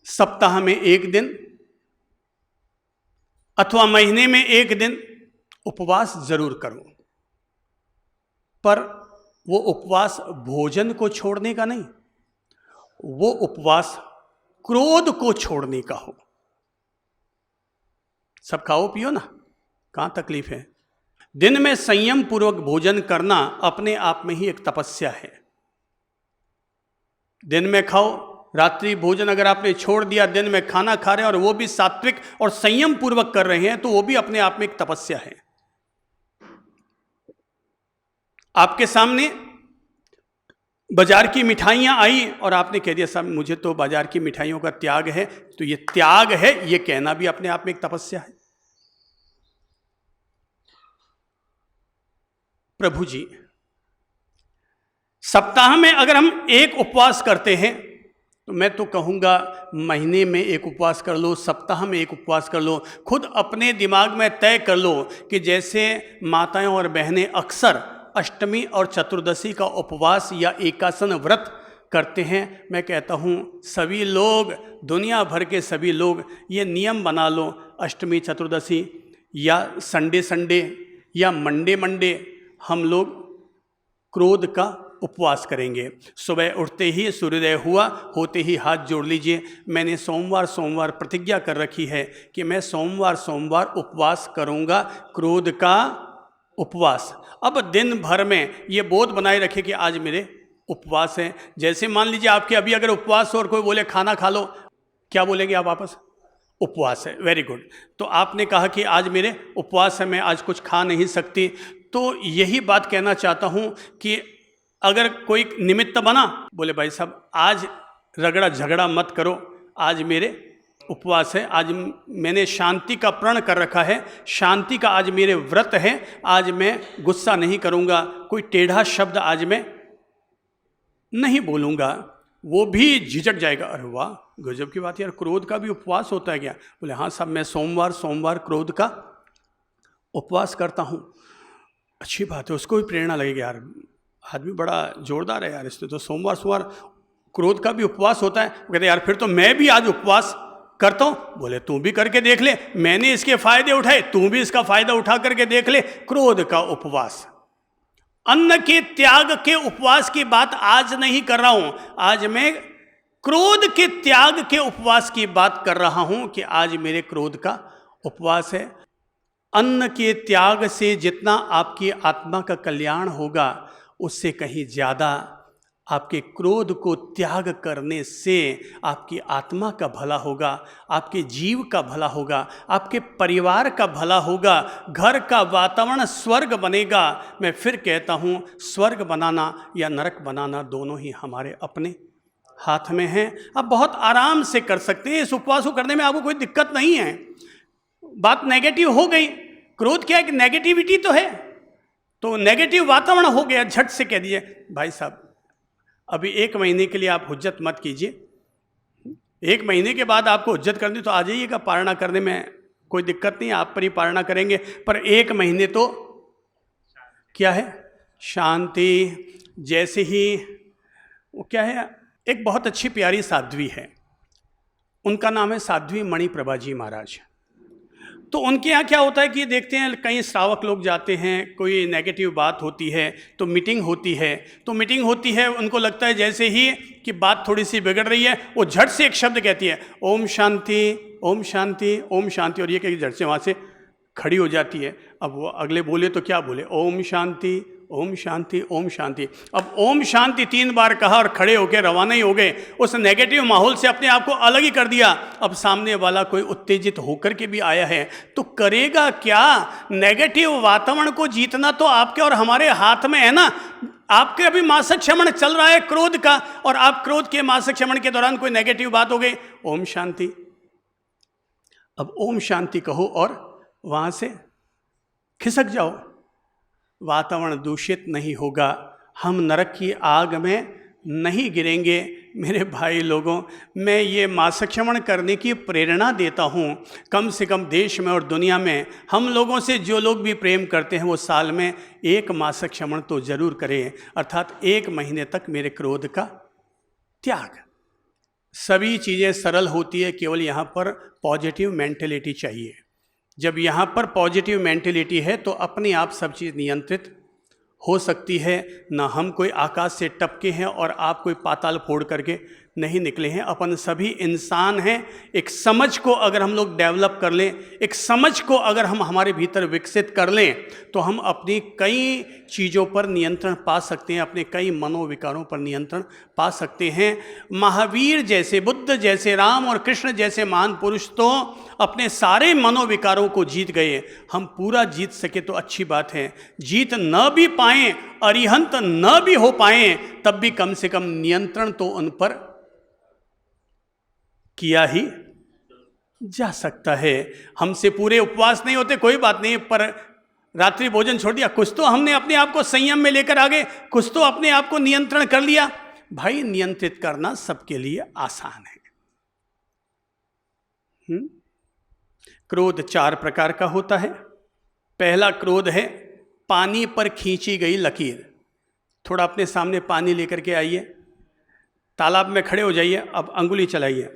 सप्ताह में 1 दिन अथवा महीने में 1 दिन उपवास जरूर करो, पर वो उपवास भोजन को छोड़ने का नहीं, वो उपवास क्रोध को छोड़ने का हो। सब खाओ पियो ना, कहाँ तकलीफ है? दिन में संयम पूर्वक भोजन करना अपने आप में ही एक तपस्या है। दिन में खाओ, रात्रि भोजन अगर आपने छोड़ दिया, दिन में खाना खा रहे हैं और वो भी सात्विक और संयम पूर्वक कर रहे हैं, तो वो भी अपने आप में एक तपस्या है। आपके सामने बाजार की मिठाइयां आई और आपने कह दिया साहब मुझे तो बाजार की मिठाइयों का त्याग है, तो ये त्याग है, ये कहना भी अपने आप में एक तपस्या है। प्रभु जी, सप्ताह में अगर हम एक उपवास करते हैं तो मैं तो कहूँगा महीने में एक उपवास कर लो, सप्ताह में एक उपवास कर लो। खुद अपने दिमाग में तय कर लो कि जैसे माताएं और बहनें अक्सर अष्टमी और चतुर्दशी का उपवास या एकासन व्रत करते हैं, मैं कहता हूँ सभी लोग, दुनिया भर के सभी लोग ये नियम बना लो, अष्टमी चतुर्दशी या संडे या मंडे हम लोग क्रोध का उपवास करेंगे। सुबह उठते ही सूर्योदय हुआ, होते ही हाथ जोड़ लीजिए। मैंने सोमवार प्रतिज्ञा कर रखी है कि मैं सोमवार उपवास करूंगा, क्रोध का उपवास। अब दिन भर में ये बोध बनाए रखे कि आज मेरे उपवास है। जैसे मान लीजिए आपके अभी अगर उपवास हो और कोई बोले खाना खा लो, क्या बोलेंगे आप वापस? उपवास है, वेरी गुड। तो आपने कहा कि आज मेरे उपवास है, मैं आज कुछ खा नहीं सकती। तो यही बात कहना चाहता हूँ कि अगर कोई निमित्त बना, बोले भाई साहब आज रगड़ा झगड़ा मत करो, आज मेरे उपवास है, आज मैंने शांति का प्रण कर रखा है, शांति का आज मेरे व्रत है, आज मैं गुस्सा नहीं करूँगा, कोई टेढ़ा शब्द आज मैं नहीं बोलूँगा, वो भी झिझक जाएगा। अरे वाह, गजब की बात यार, क्रोध का भी उपवास होता है क्या? बोले हाँ साहब, मैं सोमवार क्रोध का उपवास करता हूँ। अच्छी बात है, उसको भी प्रेरणा लगेगी यार, आदमी बड़ा जोरदार है यार, इसलिए तो सोमवार क्रोध का भी उपवास होता है। कहते यार फिर तो मैं भी आज उपवास करता हूँ। बोले तू भी करके देख ले, मैंने इसके फायदे उठाए, तू भी इसका फायदा उठा करके देख ले। क्रोध का उपवास, अन्न के त्याग के उपवास की बात आज नहीं कर रहा हूं, आज मैं क्रोध के त्याग के उपवास की बात कर रहा हूं कि आज मेरे क्रोध का उपवास है। अन्न के त्याग से जितना आपकी आत्मा का कल्याण होगा, उससे कहीं ज़्यादा आपके क्रोध को त्याग करने से आपकी आत्मा का भला होगा, आपके जीव का भला होगा, आपके परिवार का भला होगा, घर का वातावरण स्वर्ग बनेगा। मैं फिर कहता हूँ, स्वर्ग बनाना या नरक बनाना दोनों ही हमारे अपने हाथ में हैं। आप बहुत आराम से कर सकते हैं, इस उपवास को करने में आपको कोई दिक्कत नहीं है। बात नेगेटिव हो गई, क्रोध क्या है कि नेगेटिविटी तो है, तो नेगेटिव वातावरण हो गया, झट से कह दिए भाई साहब अभी 1 महीने के लिए आप हुज्जत मत कीजिए, 1 महीने के बाद आपको हुज्जत करनी तो आ जाइएगा, पारणा करने में कोई दिक्कत नहीं, आप पर ही पारणा करेंगे, पर 1 महीने तो क्या है शांति। जैसे ही वो क्या है, एक बहुत अच्छी प्यारी साध्वी है, उनका नाम है साध्वी मणिप्रभा जी महाराज। तो उनके यहाँ क्या होता है कि देखते हैं कई श्रावक लोग जाते हैं, कोई नेगेटिव बात होती है तो मीटिंग होती है, उनको लगता है जैसे ही कि बात थोड़ी सी बिगड़ रही है, वो झट से एक शब्द कहती है ओम शांति ओम शांति ओम शांति, और ये कहीं झट से वहाँ से खड़ी हो जाती है। अब वो अगले बोले तो क्या बोले, ओम शांति ओम शांति ओम शांति। अब ओम शांति 3 बार कहा और खड़े होकर रवाना ही हो गए, उस नेगेटिव माहौल से अपने आप को अलग ही कर दिया। अब सामने वाला कोई उत्तेजित होकर के भी आया है तो करेगा क्या? नेगेटिव वातावरण को जीतना तो आपके और हमारे हाथ में है ना। आपके अभी मासिक क्षमण चल रहा है क्रोध का, और आप क्रोध के मासिक क्षमण के दौरान कोई नेगेटिव बात हो गई, ओम शांति। अब ओम शांति कहो और वहां से खिसक जाओ, वातावरण दूषित नहीं होगा, हम नरक की आग में नहीं गिरेंगे। मेरे भाई लोगों, मैं ये मासक्षमण करने की प्रेरणा देता हूँ। कम से कम देश में और दुनिया में हम लोगों से जो लोग भी प्रेम करते हैं वो साल में 1 मासक्षमण तो जरूर करें, अर्थात 1 महीने तक मेरे क्रोध का त्याग। सभी चीज़ें सरल होती है, केवल यहाँ पर पॉजिटिव मेंटेलिटी चाहिए। जब यहाँ पर पॉजिटिव मेंटेलिटी है तो अपने आप सब चीज़ नियंत्रित हो सकती है। ना हम कोई आकाश से टपके हैं और आप कोई पाताल फोड़ करके नहीं निकले हैं। अपन सभी इंसान हैं। एक समझ को अगर हम लोग डेवलप कर लें, एक समझ को अगर हम हमारे भीतर विकसित कर लें, तो हम अपनी कई चीज़ों पर नियंत्रण पा सकते हैं, अपने कई मनोविकारों पर नियंत्रण पा सकते हैं। महावीर जैसे, बुद्ध जैसे, राम और कृष्ण जैसे महान पुरुष तो अपने सारे मनोविकारों को जीत गए। हम पूरा जीत सके तो अच्छी बात है, जीत न भी पाएं, अरिहंत न भी हो पाएं, तब भी कम से कम नियंत्रण तो उन पर किया ही जा सकता है। हमसे पूरे उपवास नहीं होते, कोई बात नहीं, पर रात्रि भोजन छोड़ दिया, कुछ तो हमने अपने आप को संयम में लेकर आगे, कुछ तो अपने आप को नियंत्रण कर लिया। भाई नियंत्रित करना सबके लिए आसान है। क्रोध 4 प्रकार का होता है। पहला क्रोध है पानी पर खींची गई लकीर। थोड़ा अपने सामने पानी लेकर के आइए, तालाब में खड़े हो जाइए, अब अंगुली चलाइए,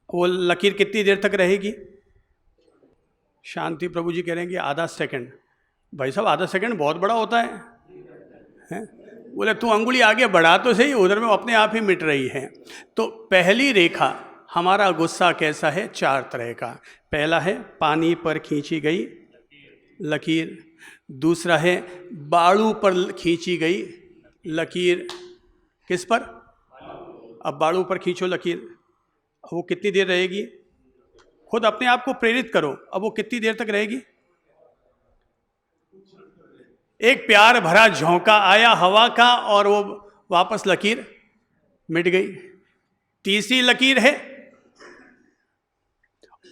वो लकीर कितनी देर तक रहेगी? शांति प्रभु जी कह रहे हैं कि आधा सेकंड। भाई साहब आधा सेकंड बहुत बड़ा होता है? बोले तू अंगुली आगे बढ़ा तो सही, उधर में अपने आप ही मिट रही है। तो पहली रेखा, हमारा गुस्सा कैसा है? 4 तरह का। पहला है पानी पर खींची गई लकीर, दूसरा है बाड़ू पर खींची गई लकीर। किस पर? अब बाड़ू पर खींचो लकीर, वो कितनी देर रहेगी? खुद अपने आप को प्रेरित करो, अब वो कितनी देर तक रहेगी? एक प्यार भरा झोंका आया हवा का और वो वापस लकीर मिट गई। तीसरी लकीर है,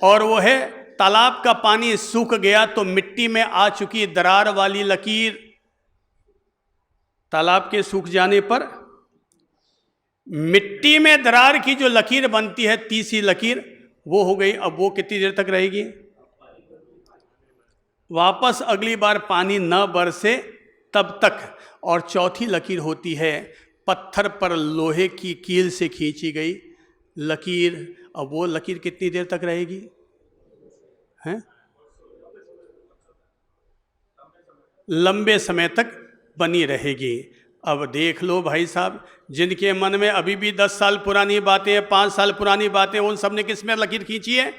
और वो है तालाब का पानी सूख गया तो मिट्टी में आ चुकी दरार वाली लकीर। तालाब के सूख जाने पर मिट्टी में दरार की जो लकीर बनती है, तीसरी लकीर, वो हो गई। अब वो कितनी देर तक रहेगी? वापस अगली बार पानी न बरसे तब तक। और चौथी लकीर होती है पत्थर पर लोहे की कील से खींची गई लकीर। अब वो लकीर कितनी देर तक रहेगी? हैं? लंबे समय तक बनी रहेगी। अब देख लो भाई साहब, जिनके मन में अभी भी 10 साल पुरानी बातें, 5 साल पुरानी बातें, उन सब ने किस में लकीर खींची है?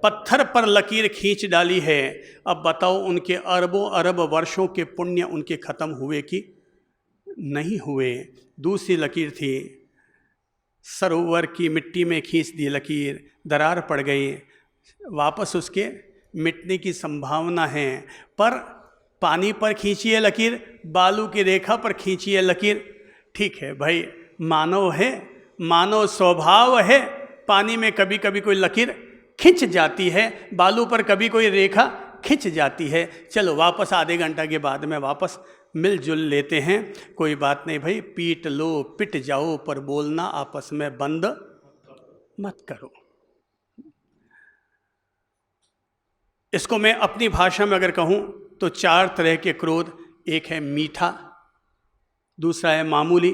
पत्थर पर लकीर खींच डाली है। अब बताओ उनके अरबों अरब वर्षों के पुण्य उनके खत्म हुए कि नहीं हुए? दूसरी लकीर थी सरोवर की मिट्टी में खींच दी लकीर, दरार पड़ गई, वापस उसके मिटने की संभावना है। पर पानी पर खींचिए लकीर, बालू की रेखा पर खींचिए लकीर। ठीक है भाई, मानव है, मानव स्वभाव है, पानी में कभी कभी कोई लकीर खिंच जाती है, बालू पर कभी कोई रेखा खिंच जाती है। चलो वापस आधे घंटा के बाद में वापस मिलजुल लेते हैं, कोई बात नहीं भाई, पीट लो पिट जाओ, पर बोलना आपस में बंद मत करो। इसको मैं अपनी भाषा में अगर कहूँ तो 4 तरह के क्रोध। एक है मीठा, दूसरा है मामूली,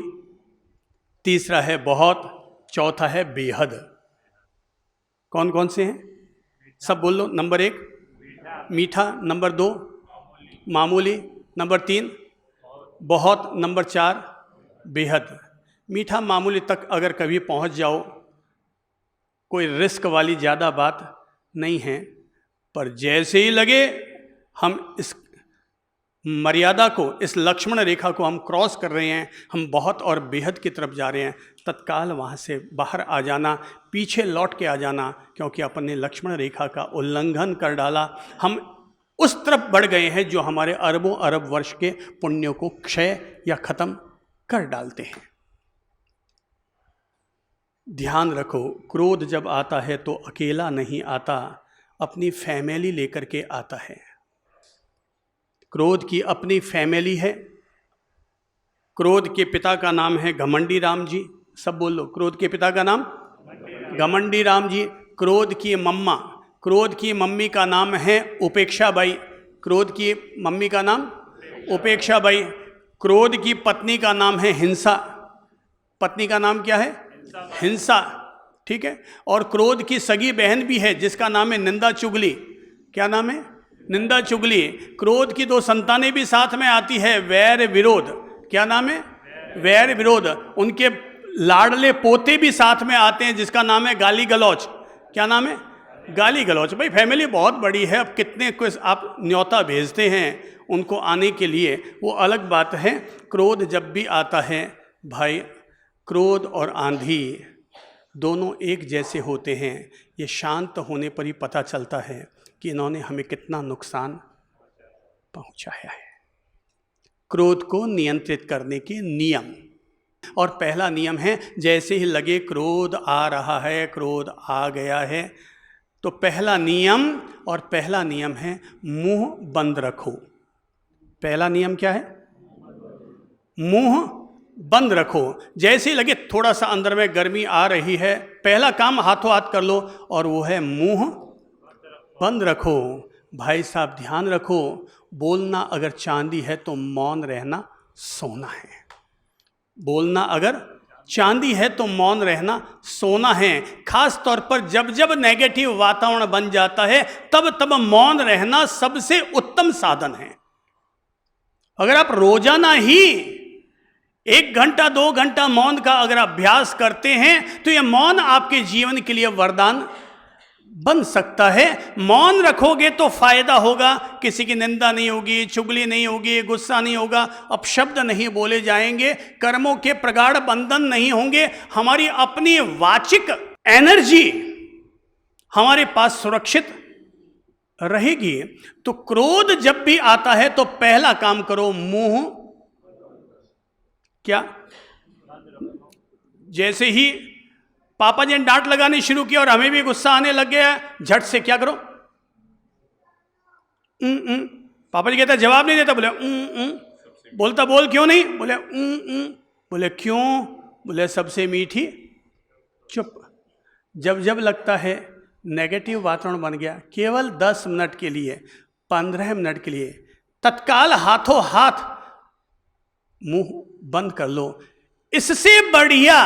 तीसरा है बहुत, चौथा है बेहद। कौन कौन से हैं? सब बोल लो। नंबर 1 मीठा, नंबर 2 मामूली, नंबर 3 बहुत, नंबर 4 बेहद। मीठा मामूली तक अगर कभी पहुंच जाओ, कोई रिस्क वाली ज़्यादा बात नहीं है, पर जैसे ही लगे हम इस मर्यादा को, इस लक्ष्मण रेखा को हम क्रॉस कर रहे हैं, हम बहुत और बेहद की तरफ जा रहे हैं, तत्काल वहाँ से बाहर आ जाना, पीछे लौट के आ जाना, क्योंकि अपन ने लक्ष्मण रेखा का उल्लंघन कर डाला। हम उस तरफ बढ़ गए हैं जो हमारे अरबों अरब वर्ष के पुण्यों को क्षय या खत्म कर डालते हैं। ध्यान रखो, क्रोध जब आता है तो अकेला नहीं आता, अपनी फैमिली लेकर के आता है। क्रोध की अपनी फैमिली है। क्रोध के पिता का नाम है घमंडी राम जी। सब बोल लो, क्रोध के पिता का नाम घमंडी राम जी। क्रोध की मम्मा, क्रोध की मम्मी का नाम है उपेक्षा बाई। क्रोध की मम्मी का नाम उपेक्षा बाई। क्रोध की पत्नी का नाम है हिंसा। पत्नी का नाम क्या है? हिंसा। ठीक है। और क्रोध की सगी बहन भी है जिसका नाम है निंदा चुगली। क्या नाम है? निंदा चुगली। क्रोध की 2 संतानें भी साथ में आती है, वैर विरोध। क्या नाम है? वैर विरोध। उनके लाडले पोते भी साथ में आते हैं जिसका नाम है गाली गलौच। क्या नाम है? गाली गलौच। भाई फैमिली बहुत बड़ी है, अब कितने को आप न्योता भेजते हैं उनको आने के लिए, वो अलग बात है। क्रोध जब भी आता है भाई, क्रोध और आंधी दोनों एक जैसे होते हैं। ये शांत होने पर ही पता चलता है कि इन्होंने हमें कितना नुकसान पहुंचाया है। क्रोध को नियंत्रित करने के नियम, और पहला नियम है जैसे ही लगे क्रोध आ रहा है, क्रोध आ गया है, तो पहला नियम है मुंह बंद रखो। पहला नियम क्या है? मुंह बंद रखो। जैसे ही लगे थोड़ा सा अंदर में गर्मी आ रही है, पहला काम हाथों हाथ कर लो और वो है मुंह बंद रखो। भाई साहब ध्यान रखो, बोलना अगर चांदी है तो मौन रहना सोना है। बोलना अगर चांदी है तो मौन रहना सोना है। खास तौर पर जब जब नेगेटिव वातावरण बन जाता है तब तब मौन रहना सबसे उत्तम साधन है। अगर आप रोजाना ही 1 घंटा 2 घंटा मौन का अगर अभ्यास करते हैं तो यह मौन आपके जीवन के लिए वरदान बन सकता है। मौन रखोगे तो फायदा होगा, किसी की निंदा नहीं होगी, चुगली नहीं होगी, गुस्सा नहीं होगा, अपशब्द नहीं बोले जाएंगे, कर्मों के प्रगाढ़ बंधन नहीं होंगे, हमारी अपनी वाचिक एनर्जी हमारे पास सुरक्षित रहेगी। तो क्रोध जब भी आता है तो पहला काम करो, मुंह क्या? जैसे ही पापा जी ने डांट लगानी शुरू की और हमें भी गुस्सा आने लग गया, झट से क्या करो? पापा जी कहते हैं जवाब नहीं देता, बोले बोलता बोल क्यों नहीं? बोले बोले क्यों? बोले सबसे मीठी चुप। जब जब लगता है नेगेटिव वातावरण बन गया, केवल 10 मिनट के लिए, 15 मिनट के लिए तत्काल हाथों हाथ मुंह बंद कर लो। इससे बढ़िया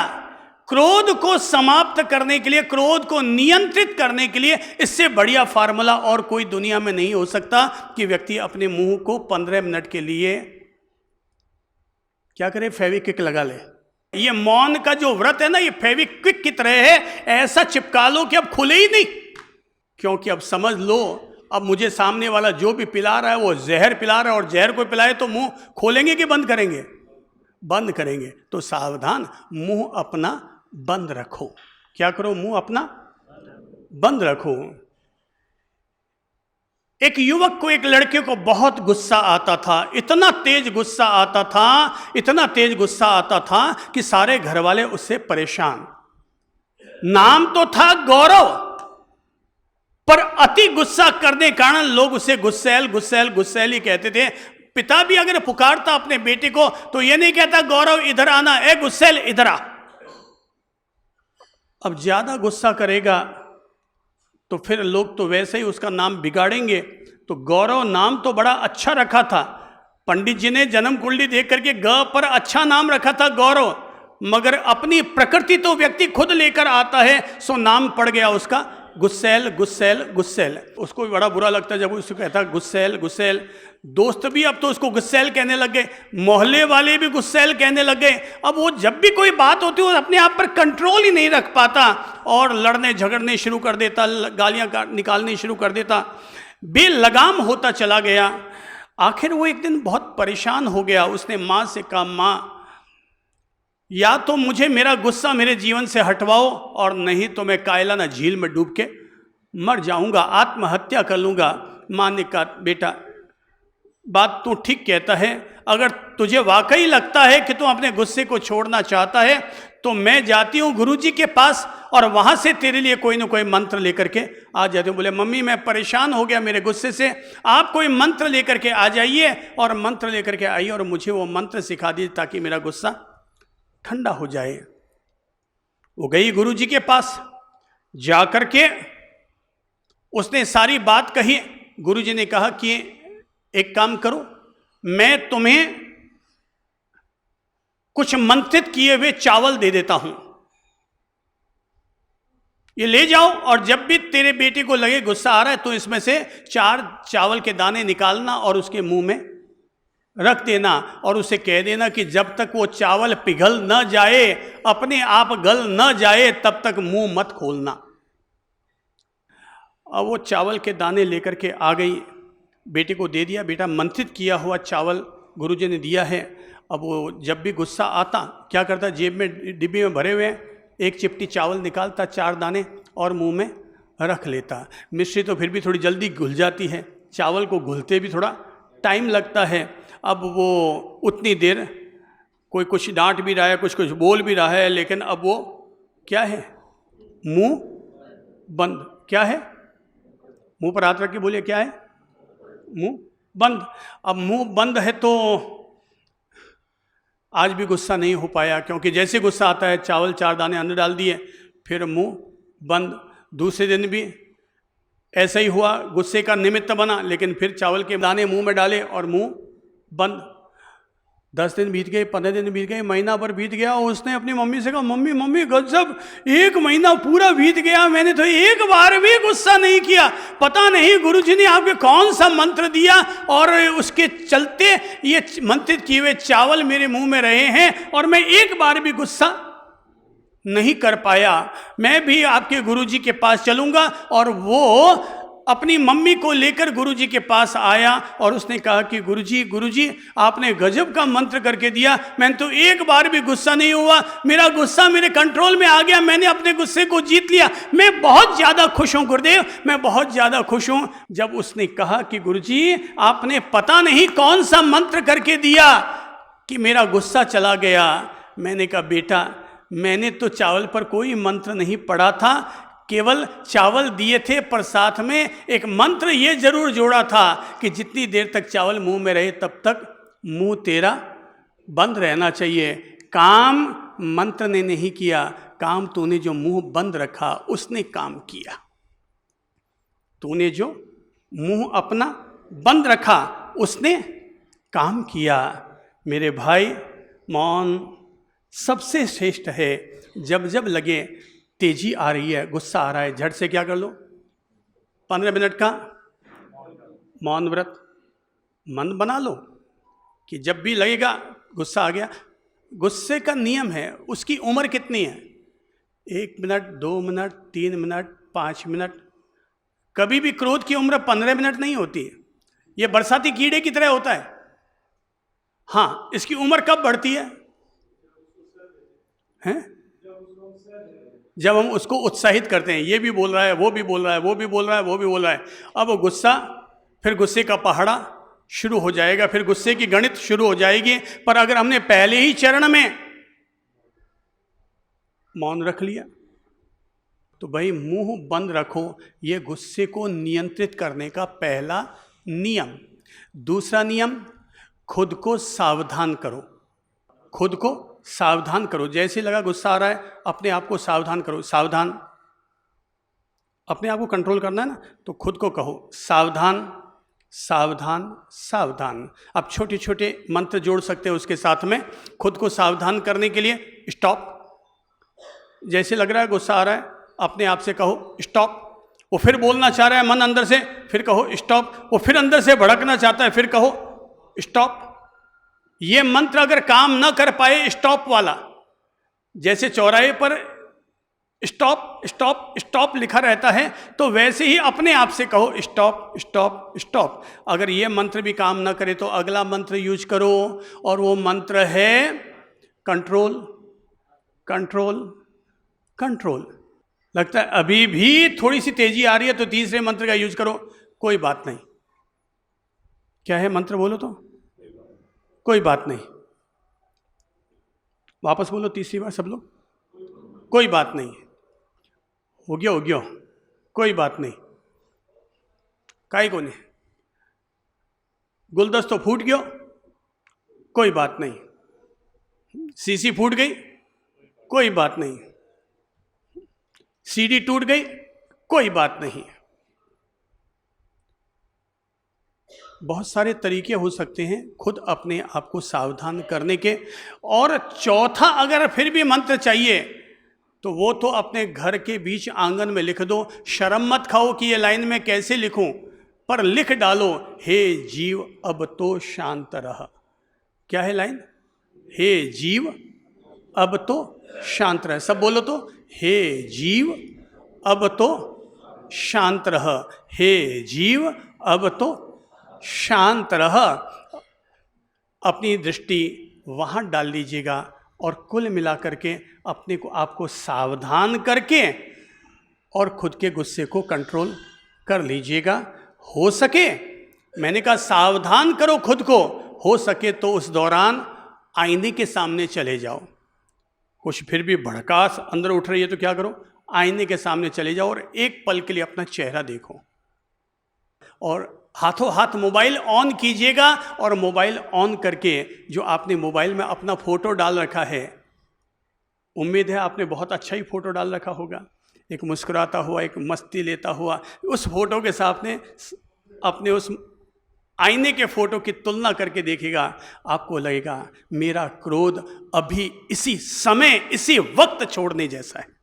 क्रोध को समाप्त करने के लिए, क्रोध को नियंत्रित करने के लिए, इससे बढ़िया फार्मूला और कोई दुनिया में नहीं हो सकता कि व्यक्ति अपने मुंह को 15 मिनट के लिए क्या करे? फेविक्विक लगा ले। ये मौन का जो व्रत है ना, ये फेविक्विक की तरह है, ऐसा चिपका लो कि अब खुले ही नहीं। क्योंकि अब समझ लो, अब मुझे सामने वाला जो भी पिला रहा है वो जहर पिला रहा है, और जहर को पिलाए तो मुंह खोलेंगे कि बंद करेंगे? बंद करेंगे। तो सावधान, मुंह अपना बंद रखो। क्या करो? मुंह अपना बंद रखो। एक युवक को, एक लड़के को बहुत गुस्सा आता था, इतना तेज गुस्सा आता था, इतना तेज गुस्सा आता था कि सारे घर वाले उससे परेशान। नाम तो था गौरव, पर अति गुस्सा करने कारण लोग उसे गुस्सैल गुस्सैल गुस्सैल ही कहते थे। पिता भी अगर पुकारता अपने बेटे को तो यह नहीं कहता गौरव इधर आना, ए गुस्सैल इधर आ। अब ज्यादा गुस्सा करेगा तो फिर लोग तो वैसे ही उसका नाम बिगाड़ेंगे। तो गौरव नाम तो बड़ा अच्छा रखा था, पंडित जी ने जन्म कुंडली देख करके ग पर अच्छा नाम रखा था गौरव, मगर अपनी प्रकृति तो व्यक्ति खुद लेकर आता है, सो नाम पड़ गया उसका गुस्सैल गुस्सैल गुस्सैल। उसको भी बड़ा बुरा लगता है जब उसको कहता गुस्सैल गुस्सैल। दोस्त भी अब तो उसको गुस्सैल कहने लग गए, मोहल्ले वाले भी गुस्सैल कहने लग गए। अब वो जब भी कोई बात होती है वो अपने आप पर कंट्रोल ही नहीं रख पाता और लड़ने झगड़ने शुरू कर देता, गालियां निकालने शुरू कर देता, बेलगाम होता चला गया। आखिर वो एक दिन बहुत परेशान हो गया। उसने माँ से कहा, माँ या तो मुझे मेरा गुस्सा मेरे जीवन से हटवाओ और नहीं तो मैं कायलाना झील में डूब के मर जाऊंगा, आत्महत्या कर लूंगा। माँ ने कहा, बेटा बात तू ठीक कहता है, अगर तुझे वाकई लगता है कि तू अपने गुस्से को छोड़ना चाहता है तो मैं जाती हूँ गुरुजी के पास और वहाँ से तेरे लिए कोई ना कोई मंत्र लेकर के आ जाती हूँ। बोले, मम्मी मैं परेशान हो गया मेरे गुस्से से, आप कोई मंत्र लेकर के आ जाइए। और मंत्र लेकर के आइए और मुझे वो मंत्र सिखा दीजिए ताकि मेरा गुस्सा ठंडा हो जाए। वो गई गुरुजी के पास, जा करके उसने सारी बात कही। गुरुजी ने कहा कि एक काम करो, मैं तुम्हें कुछ मंत्रित किए हुए चावल दे देता हूं, ये ले जाओ और जब भी तेरे बेटे को लगे गुस्सा आ रहा है तो इसमें से 4 चावल के दाने निकालना और उसके मुंह में रख देना और उसे कह देना कि जब तक वो चावल पिघल न जाए, अपने आप गल न जाए, तब तक मुंह मत खोलना। अब वो चावल के दाने लेकर के आ गई, बेटे को दे दिया। बेटा मंत्रित किया हुआ चावल गुरुजी ने दिया है। अब वो जब भी गुस्सा आता क्या करता, जेब में डिब्बे में भरे हुए हैं, एक चिपटी चावल निकालता, 4 दाने और मुंह में रख लेता। मिश्री तो फिर भी थोड़ी जल्दी घुल जाती है, चावल को घुलते भी थोड़ा टाइम लगता है। अब वो उतनी देर कोई कुछ डांट भी रहा है, कुछ कुछ बोल भी रहा है, लेकिन अब वो क्या है, मुंह बंद। क्या है, मुंह पर हाथ रख के बोलिए, क्या है, मुंह बंद। अब मुंह बंद है तो आज भी गुस्सा नहीं हो पाया, क्योंकि जैसे गुस्सा आता है चावल 4 दाने अंदर डाल दिए, फिर मुंह बंद। दूसरे दिन भी ऐसा ही हुआ, गुस्से का निमित्त बना, लेकिन फिर चावल के दाने मुंह में डाले और मुंह बंद। 10 दिन बीत गए, 15 दिन बीत गए, महीना भर बीत गया। उसने अपनी मम्मी से कहा, मम्मी मम्मी गजब, 1 महीना पूरा बीत गया, मैंने तो एक बार भी गुस्सा नहीं किया। पता नहीं गुरुजी ने आपके कौन सा मंत्र दिया और उसके चलते ये मंत्रित किए हुए चावल मेरे मुंह में रहे हैं और मैं एक बार भी गुस्सा नहीं कर पाया। मैं भी आपके गुरुजी के पास चलूंगा। और वो अपनी मम्मी को लेकर गुरुजी के पास आया और उसने कहा कि गुरुजी गुरुजी आपने गजब का मंत्र करके दिया, मैंने तो एक बार भी गुस्सा नहीं हुआ, मेरा गुस्सा मेरे कंट्रोल में आ गया, मैंने अपने गुस्से को जीत लिया, मैं बहुत ज़्यादा खुश हूँ गुरुदेव, मैं बहुत ज़्यादा खुश हूँ। जब उसने कहा कि गुरुजी आपने पता नहीं कौन सा मंत्र करके दिया कि मेरा गुस्सा चला गया, मैंने कहा बेटा मैंने तो चावल पर कोई मंत्र नहीं पढ़ा था, केवल चावल दिए थे, पर साथ में एक मंत्र ये जरूर जोड़ा था कि जितनी देर तक चावल मुंह में रहे तब तक मुंह तेरा बंद रहना चाहिए। काम मंत्र ने नहीं किया, काम तूने जो मुंह बंद रखा उसने काम किया। तूने जो मुंह अपना बंद रखा उसने काम किया। मेरे भाई मौन सबसे श्रेष्ठ है। जब जब लगे तेजी आ रही है, गुस्सा आ रहा है, झट से क्या कर लो, 15 मिनट का मौन व्रत मन बना लो कि जब भी लगेगा गुस्सा आ गया। गुस्से का नियम है, उसकी उम्र कितनी है, 1 मिनट, 2 मिनट, 3 मिनट, 5 मिनट। कभी भी क्रोध की उम्र 15 मिनट नहीं होती है, ये बरसाती कीड़े की तरह होता है। हाँ, इसकी उम्र कब बढ़ती है? जब हम उसको उत्साहित करते हैं, ये भी बोल रहा है, वो भी बोल रहा है, वो भी बोल रहा है, वो भी बोल रहा है। अब वो गुस्सा, फिर गुस्से का पहाड़ा शुरू हो जाएगा, फिर गुस्से की गणित शुरू हो जाएगी। पर अगर हमने पहले ही चरण में मौन रख लिया तो भाई मुंह बंद रखो, ये गुस्से को नियंत्रित करने का पहला नियम। दूसरा नियम, खुद को सावधान करो। खुद को सावधान करो, जैसे लगा गुस्सा आ रहा है अपने आप को सावधान करो। सावधान, अपने आप को कंट्रोल करना है ना, तो खुद को कहो सावधान सावधान सावधान। अब छोटे छोटे मंत्र जोड़ सकते हो उसके साथ में। खुद को सावधान करने के लिए स्टॉप, जैसे लग रहा है गुस्सा आ रहा है अपने आप से कहो स्टॉप। वो फिर बोलना चाह रहा है मन अंदर से, फिर कहो स्टॉप। वो फिर अंदर से भड़कना चाहता है, फिर कहो स्टॉप। ये मंत्र अगर काम ना कर पाए, स्टॉप वाला, जैसे चौराहे पर स्टॉप स्टॉप स्टॉप लिखा रहता है, तो वैसे ही अपने आप से कहो स्टॉप स्टॉप स्टॉप। अगर ये मंत्र भी काम ना करे तो अगला मंत्र यूज करो, और वो मंत्र है कंट्रोल कंट्रोल कंट्रोल। लगता है अभी भी थोड़ी सी तेजी आ रही है तो तीसरे मंत्र का यूज करो, कोई बात नहीं। क्या है मंत्र बोलो तो? कोई बात नहीं। वापस बोलो तीसरी बार सब लोग, कोई बात नहीं। हो गया कोई बात नहीं। काहे को नहीं, गुलदस्तो फूट गयो, कोई बात नहीं। सीसी फूट गई, कोई बात नहीं। सीडी टूट गई, कोई बात नहीं। बहुत सारे तरीके हो सकते हैं खुद अपने आप को सावधान करने के। और चौथा, अगर फिर भी मंत्र चाहिए तो वो तो अपने घर के बीच आंगन में लिख दो। शर्म मत खाओ कि ये लाइन में कैसे लिखूं, पर लिख डालो, हे जीव अब तो शांत रह। क्या है लाइन? हे जीव अब तो शांत रह। सब बोलो तो, हे जीव अब तो शांत रह, हे जीव अब तो शांत रह। अपनी दृष्टि वहाँ डाल लीजिएगा और कुल मिलाकर के अपने को आपको सावधान करके और खुद के गुस्से को कंट्रोल कर लीजिएगा। हो सके, मैंने कहा सावधान करो खुद को, हो सके तो उस दौरान आईने के सामने चले जाओ। कुछ फिर भी भड़कास अंदर उठ रही है तो क्या करो, आईने के सामने चले जाओ और एक पल के लिए अपना चेहरा देखो और हाथों हाथ मोबाइल ऑन कीजिएगा। और मोबाइल ऑन करके जो आपने मोबाइल में अपना फोटो डाल रखा है, उम्मीद है आपने बहुत अच्छा ही फोटो डाल रखा होगा, एक मुस्कुराता हुआ, एक मस्ती लेता हुआ, उस फोटो के साथ में अपने उस आईने के फोटो की तुलना करके देखिएगा, आपको लगेगा मेरा क्रोध अभी इसी समय इसी वक्त छोड़ने जैसा है।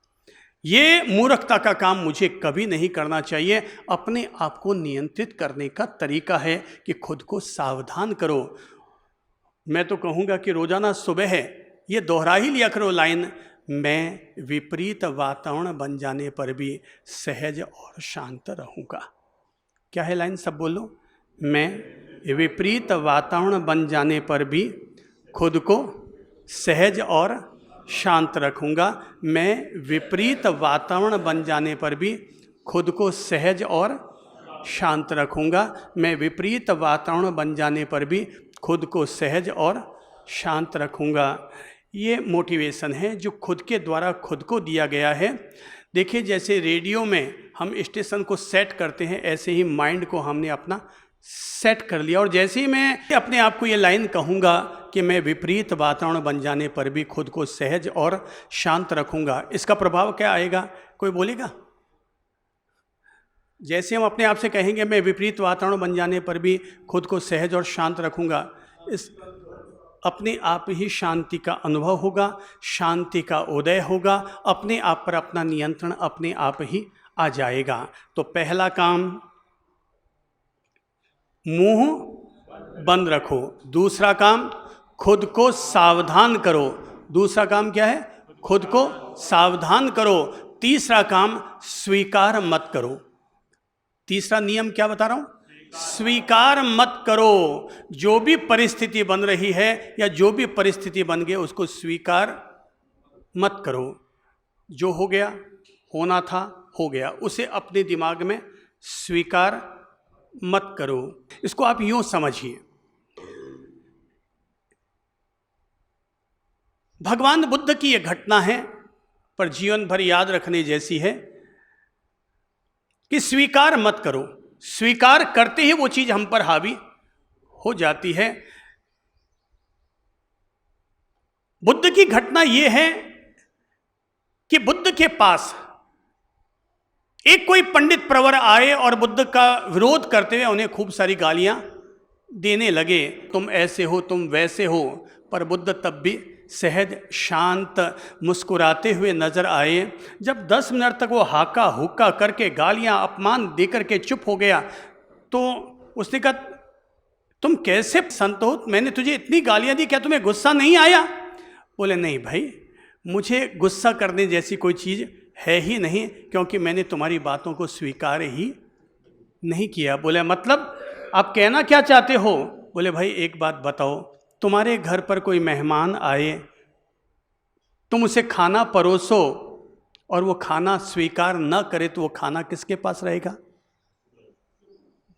ये मूर्खता का काम मुझे कभी नहीं करना चाहिए। अपने आप को नियंत्रित करने का तरीका है कि खुद को सावधान करो। मैं तो कहूँगा कि रोजाना सुबह है ये दोहरा ही लिया करो लाइन, मैं विपरीत वातावरण बन जाने पर भी सहज और शांत रहूँगा। क्या है लाइन? सब बोलो। मैं विपरीत वातावरण बन जाने पर भी खुद को सहज और शांत रखूँगा। मैं विपरीत वातावरण बन जाने पर भी खुद को सहज और शांत रखूँगा। मैं विपरीत वातावरण बन जाने पर भी खुद को सहज और शांत रखूँगा। ये मोटिवेशन है जो खुद के द्वारा खुद को दिया गया है। देखिए, जैसे रेडियो में हम स्टेशन को सेट करते हैं, ऐसे ही माइंड को हमने अपना सेट कर लिया। और जैसे ही मैं अपने आप को ये लाइन कहूँगा कि मैं विपरीत वातावरण बन जाने पर भी खुद को सहज और शांत रखूँगा, इसका प्रभाव क्या आएगा? कोई बोलेगा? जैसे हम अपने आप से कहेंगे मैं विपरीत वातावरण बन जाने पर भी खुद को सहज और शांत रखूँगा, इस अपने आप ही शांति का अनुभव होगा, शांति का उदय होगा, अपने आप पर अपना नियंत्रण अपने आप ही आ जाएगा। तो पहला काम, मुंह बंद रखो। दूसरा काम, खुद को सावधान करो। दूसरा काम क्या है? खुद को सावधान करो। तीसरा काम, स्वीकार मत करो। तीसरा नियम क्या बता रहा हूं? स्वीकार मत करो। जो भी परिस्थिति बन रही है या जो भी परिस्थिति बन गई उसको स्वीकार मत करो। जो हो गया, होना था, हो गया, उसे अपने दिमाग में स्वीकार मत करो। इसको आप यूं समझिए, भगवान बुद्ध की यह घटना है पर जीवन भर याद रखने जैसी है कि स्वीकार मत करो। स्वीकार करते ही वो चीज हम पर हावी हो जाती है। बुद्ध की घटना यह है कि बुद्ध के पास एक कोई पंडित प्रवर आए और बुद्ध का विरोध करते हुए उन्हें खूब सारी गालियां देने लगे, तुम ऐसे हो, तुम वैसे हो। पर बुद्ध तब भी सहज शांत मुस्कुराते हुए नजर आए। जब 10 मिनट तक वो हाका हुक्का करके गालियां अपमान देकर के चुप हो गया तो उसने कहा, तुम कैसे संत हो, मैंने तुझे इतनी गालियां दी, क्या तुम्हें गुस्सा नहीं आया? बोले, नहीं भाई, मुझे गुस्सा करने जैसी कोई चीज़ है ही नहीं, क्योंकि मैंने तुम्हारी बातों को स्वीकार ही नहीं किया। बोले, मतलब आप कहना क्या चाहते हो? बोले, भाई एक बात बताओ, तुम्हारे घर पर कोई मेहमान आए, तुम उसे खाना परोसो और वो खाना स्वीकार न करे तो वो खाना किसके पास रहेगा?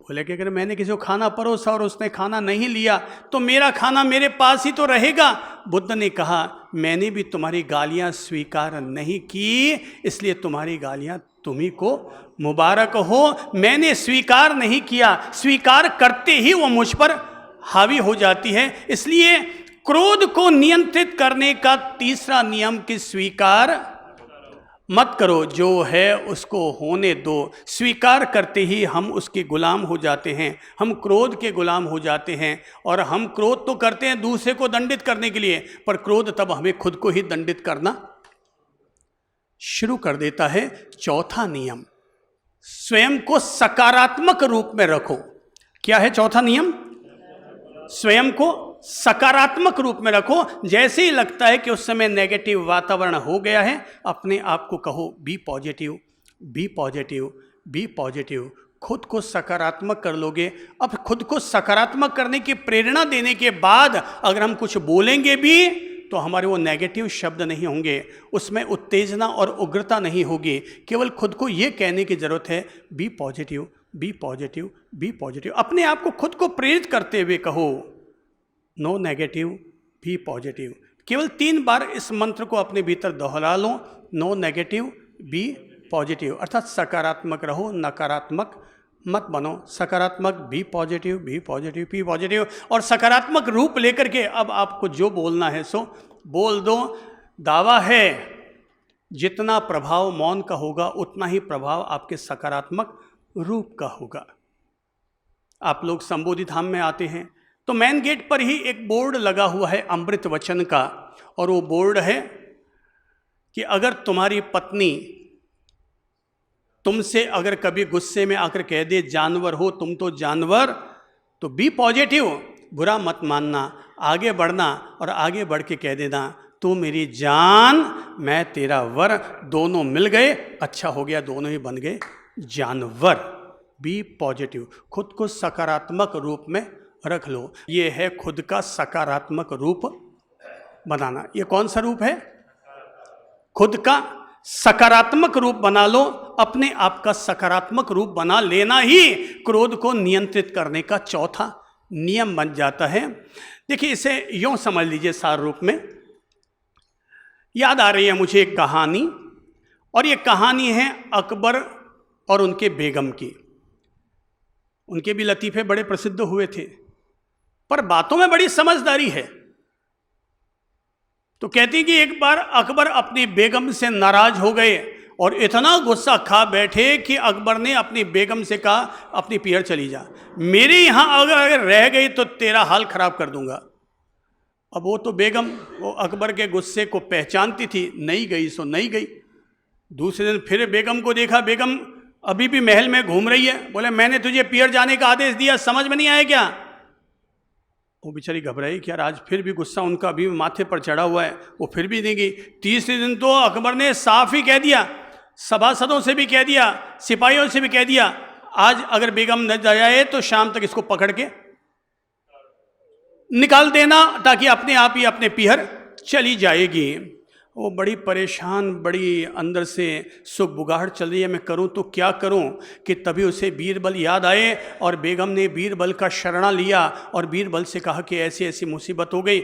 बोले कि अगर मैंने किसी को खाना परोसा और उसने खाना नहीं लिया तो मेरा खाना मेरे पास ही तो रहेगा। बुद्ध ने कहा, मैंने भी तुम्हारी गालियां स्वीकार नहीं की, इसलिए तुम्हारी गालियां तुम्ही को मुबारक हो। मैंने स्वीकार नहीं किया, स्वीकार करते ही वो मुझ पर हावी हो जाती है। इसलिए क्रोध को नियंत्रित करने का तीसरा नियम कि स्वीकार मत करो, जो है उसको होने दो। स्वीकार करते ही हम उसके गुलाम हो जाते हैं, हम क्रोध के गुलाम हो जाते हैं। और हम क्रोध तो करते हैं दूसरे को दंडित करने के लिए, पर क्रोध तब हमें खुद को ही दंडित करना शुरू कर देता है। चौथा नियम, स्वयं को सकारात्मक रूप में रखो। क्या है चौथा नियम? स्वयं को सकारात्मक रूप में रखो। जैसे ही लगता है कि उस समय नेगेटिव वातावरण हो गया है, अपने आप को कहो be positive, be positive, be positive. खुद को सकारात्मक कर लोगे। अब खुद को सकारात्मक करने की प्रेरणा देने के बाद अगर हम कुछ बोलेंगे भी तो हमारे वो नेगेटिव शब्द नहीं होंगे, उसमें उत्तेजना और उग्रता नहीं होगी। केवल खुद को ये कहने की जरूरत है be positive, be positive, be positive. अपने आप को खुद को प्रेरित करते हुए कहो नो नेगेटिव, बी पॉजिटिव। केवल 3 बार इस मंत्र को अपने भीतर दोहरा लो, नो नेगेटिव, बी पॉजिटिव, अर्थात सकारात्मक रहो, नकारात्मक मत बनो। सकारात्मक, be positive, be positive, be positive. और सकारात्मक रूप लेकर के अब आपको जो बोलना है सो बोल दो। दावा है जितना प्रभाव मौन का होगा उतना ही प्रभाव आपके सकारात्मक रूप का होगा। आप लोग संबोधि धाम में आते हैं तो मेन गेट पर ही एक बोर्ड लगा हुआ है अमृत वचन का, और वो बोर्ड है कि अगर तुम्हारी पत्नी तुमसे अगर कभी गुस्से में आकर कह दे जानवर हो तुम तो जानवर, तो बी पॉजिटिव, बुरा मत मानना, आगे बढ़ना और आगे बढ़ के कह देना तू मेरी जान मैं तेरा वर, दोनों मिल गए, अच्छा हो गया, दोनों ही बन गए जानवर। बी पॉजिटिव, खुद को सकारात्मक रूप में रख लो। ये है खुद का सकारात्मक रूप बनाना। ये कौन सा रूप है? खुद का सकारात्मक रूप बना लो। अपने आप का सकारात्मक रूप बना लेना ही क्रोध को नियंत्रित करने का चौथा नियम बन जाता है। देखिए इसे यूं समझ लीजिए सार रूप में। याद आ रही है मुझे एक कहानी, और ये कहानी है अकबर और उनके बेगम की। उनके भी लतीफ़े बड़े प्रसिद्ध हुए थे, पर बातों में बड़ी समझदारी है। तो कहती कि एक बार अकबर अपनी बेगम से नाराज हो गए और इतना गुस्सा खा बैठे कि अकबर ने अपनी बेगम से कहा अपनी पियर चली जा, मेरे यहाँ अगर रह गई तो तेरा हाल खराब कर दूंगा। अब वो तो बेगम वो अकबर के गुस्से को पहचानती थी, नहीं गई सो नहीं गई। दूसरे दिन फिर बेगम को देखा, बेगम अभी भी महल में घूम रही है। बोले मैंने तुझे पियर जाने का आदेश दिया, समझ में नहीं आया क्या? वो बेचारी घबराई कि यार आज फिर भी गुस्सा उनका अभी माथे पर चढ़ा हुआ है, वो फिर भी नहीं गई। तीसरे दिन तो अकबर ने साफ ही कह दिया, सभासदों से भी कह दिया, सिपाहियों से भी कह दिया, आज अगर बेगम न जाए तो शाम तक इसको पकड़ के निकाल देना, ताकि अपने आप ही अपने पीहर चली जाएगी। वो बड़ी परेशान, बड़ी अंदर से सुख बुगाहट चल रही है, मैं करूं तो क्या करूं, कि तभी उसे बीरबल याद आए और बेगम ने बीरबल का शरणा लिया और बीरबल से कहा कि ऐसी ऐसी मुसीबत हो गई,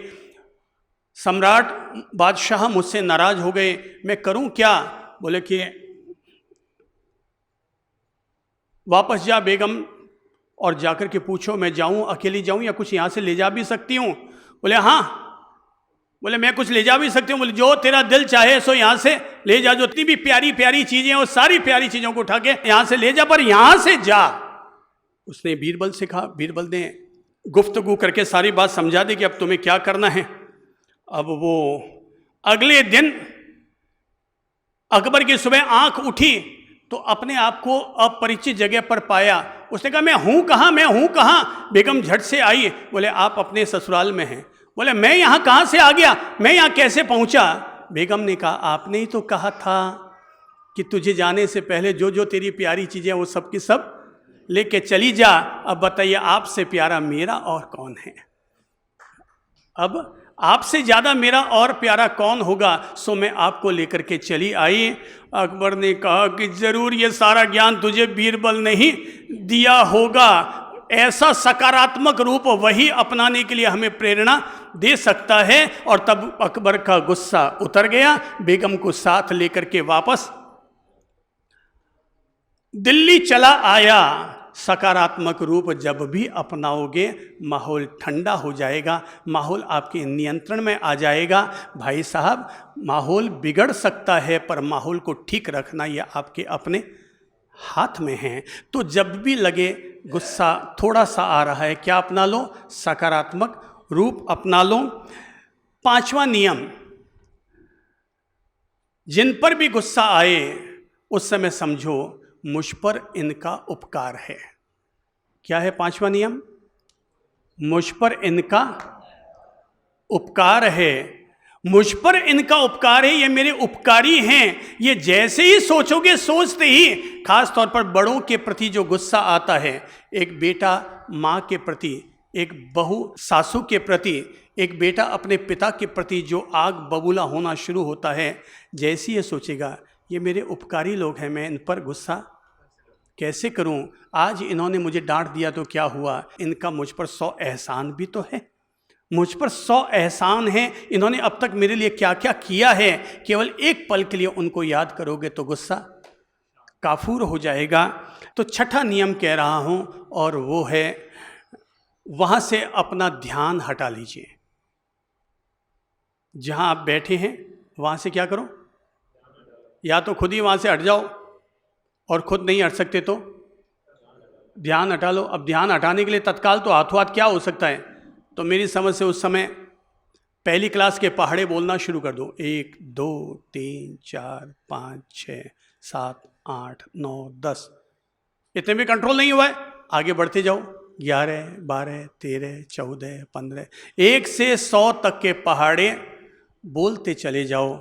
सम्राट बादशाह मुझसे नाराज हो गए, मैं करूं क्या? बोले कि वापस जा बेगम और जाकर के पूछो मैं जाऊं, अकेली जाऊं या कुछ यहाँ से ले जा भी सकती हूँ? बोले हाँ। बोले मैं कुछ ले जा भी सकती हूँ? बोले जो तेरा दिल चाहे सो यहाँ से ले जा, जो इतनी भी प्यारी प्यारी चीजें हैं वो सारी प्यारी चीजों को उठा के यहाँ से ले जा, पर यहाँ से जा। उसने बीरबल से कहा, बीरबल ने गुफ्तगू करके सारी बात समझा दी कि अब तुम्हें क्या करना है। अब वो अगले दिन अकबर की सुबह आंख उठी तो अपने आप को अपरिचित जगह पर पाया। उसने कहा मैं हूँ कहाँ, मैं हूँ कहाँ? बेगम झट से आई, बोले आप अपने ससुराल में हैं। बोले मैं यहाँ कहाँ से आ गया, मैं यहाँ कैसे पहुँचा? बेगम ने कहा आपने ही तो कहा था कि तुझे जाने से पहले जो जो तेरी प्यारी चीज़ें वो सब की सब लेके चली जा। अब बताइए आपसे प्यारा मेरा और कौन है? अब आपसे ज़्यादा मेरा और प्यारा कौन होगा? सो मैं आपको लेकर के चली आई। अकबर ने कहा कि ज़रूर ये सारा ज्ञान तुझे बीरबल ने ही दिया होगा। ऐसा सकारात्मक रूप वही अपनाने के लिए हमें प्रेरणा दे सकता है। और तब अकबर का गुस्सा उतर गया, बेगम को साथ लेकर के वापस दिल्ली चला आया। सकारात्मक रूप जब भी अपनाओगे माहौल ठंडा हो जाएगा, माहौल आपके नियंत्रण में आ जाएगा। भाई साहब माहौल बिगड़ सकता है पर माहौल को ठीक रखना ये आपके अपने हाथ में है। तो जब भी लगे गुस्सा थोड़ा सा आ रहा है, क्या अपना लो? सकारात्मक रूप अपना लो। 5वां नियम, जिन पर भी गुस्सा आए उस समय समझो मुझ पर इनका उपकार है। क्या है 5वां नियम? मुझ पर इनका उपकार है, मुझ पर इनका उपकार है, ये मेरे उपकारी हैं। ये जैसे ही सोचोगे, सोचते ही खास तौर पर बड़ों के प्रति जो गुस्सा आता है, एक बेटा माँ के प्रति, एक बहू सासू के प्रति, एक बेटा अपने पिता के प्रति जो आग बबूला होना शुरू होता है, जैसे ये सोचेगा ये मेरे उपकारी लोग हैं, मैं इन पर गुस्सा कैसे करूं? आज इन्होंने मुझे डांट दिया तो क्या हुआ, इनका मुझ पर 100 एहसान भी तो है, मुझ पर 100 एहसान हैं, इन्होंने अब तक मेरे लिए क्या क्या किया है। केवल एक पल के लिए उनको याद करोगे तो गुस्सा काफूर हो जाएगा। तो छठा नियम कह रहा हूं, और वो है वहां से अपना ध्यान हटा लीजिए। जहां आप बैठे हैं वहां से क्या करो, या तो खुद ही वहां से हट जाओ, और खुद नहीं हट सकते तो ध्यान हटा लो। अब ध्यान हटाने के लिए तत्काल तो हाथों हाथ क्या हो सकता है, तो मेरी समझ से उस समय पहली क्लास के पहाड़े बोलना शुरू कर दो। 1 2 3 4 5 6 7 8 9 10, इतने में कंट्रोल नहीं हुआ है, आगे बढ़ते जाओ। 11 12 13 14 15, 1 से 100 तक के पहाड़े बोलते चले जाओ।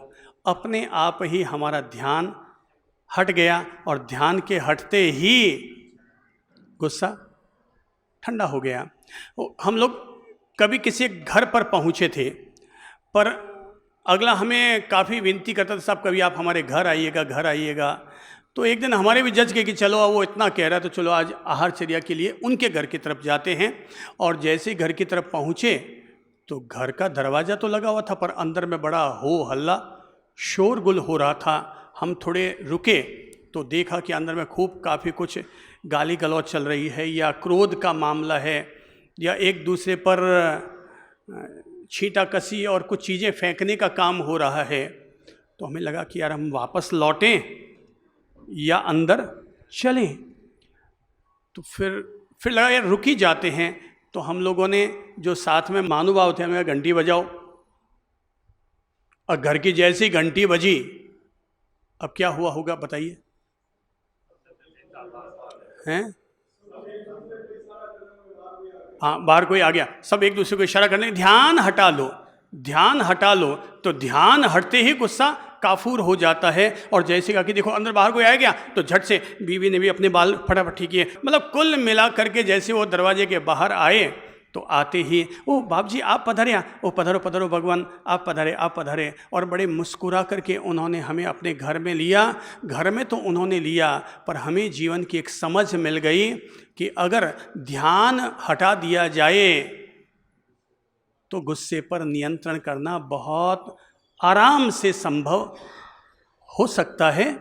अपने आप ही हमारा ध्यान हट गया, और ध्यान के हटते ही गुस्सा ठंडा हो गया। हम लोग कभी किसी घर पर पहुंचे थे, पर अगला हमें काफ़ी विनती करता था, साहब कभी आप हमारे घर आइएगा, घर आइएगा। तो एक दिन हमारे भी जज गए कि चलो वो इतना कह रहा है तो चलो आज आहारचर्या के लिए उनके घर की तरफ जाते हैं। और जैसे ही घर की तरफ पहुँचे तो घर का दरवाज़ा तो लगा हुआ था, पर अंदर में बड़ा हो हल्ला शोरगुल हो रहा था। हम थोड़े रुके तो देखा कि अंदर में खूब काफ़ी कुछ गाली गलौज चल रही है, या क्रोध का मामला है, या एक दूसरे पर छींटा कसी और कुछ चीज़ें फेंकने का काम हो रहा है। तो हमें लगा कि यार हम वापस लौटें या अंदर चलें। तो फिर लगा यार रुक ही जाते हैं। तो हम लोगों ने जो साथ में महानुभाव थे, हमें घंटी बजाओ, और घर की जैसी घंटी बजी, अब क्या हुआ होगा बताइए? हैं? हाँ, बाहर कोई आ गया, सब एक दूसरे को इशारा करने, ध्यान हटा लो, ध्यान हटा लो। तो ध्यान हटते ही गुस्सा काफूर हो जाता है। और जैसे कहा कि देखो अंदर बाहर कोई आ गया, तो झट से बीवी ने भी अपने बाल फटाफट ठीक किए। मतलब कुल मिला करके जैसे वो दरवाजे के बाहर आए, तो आते ही ओ बाप जी आप पधारे, ओ पधारो पधारो भगवान, आप पधारे आप पधारे। और बड़े मुस्कुरा करके उन्होंने हमें अपने घर में लिया। घर में तो उन्होंने लिया, पर हमें जीवन की एक समझ मिल गई कि अगर ध्यान हटा दिया जाए तो गुस्से पर नियंत्रण करना बहुत आराम से संभव हो सकता है।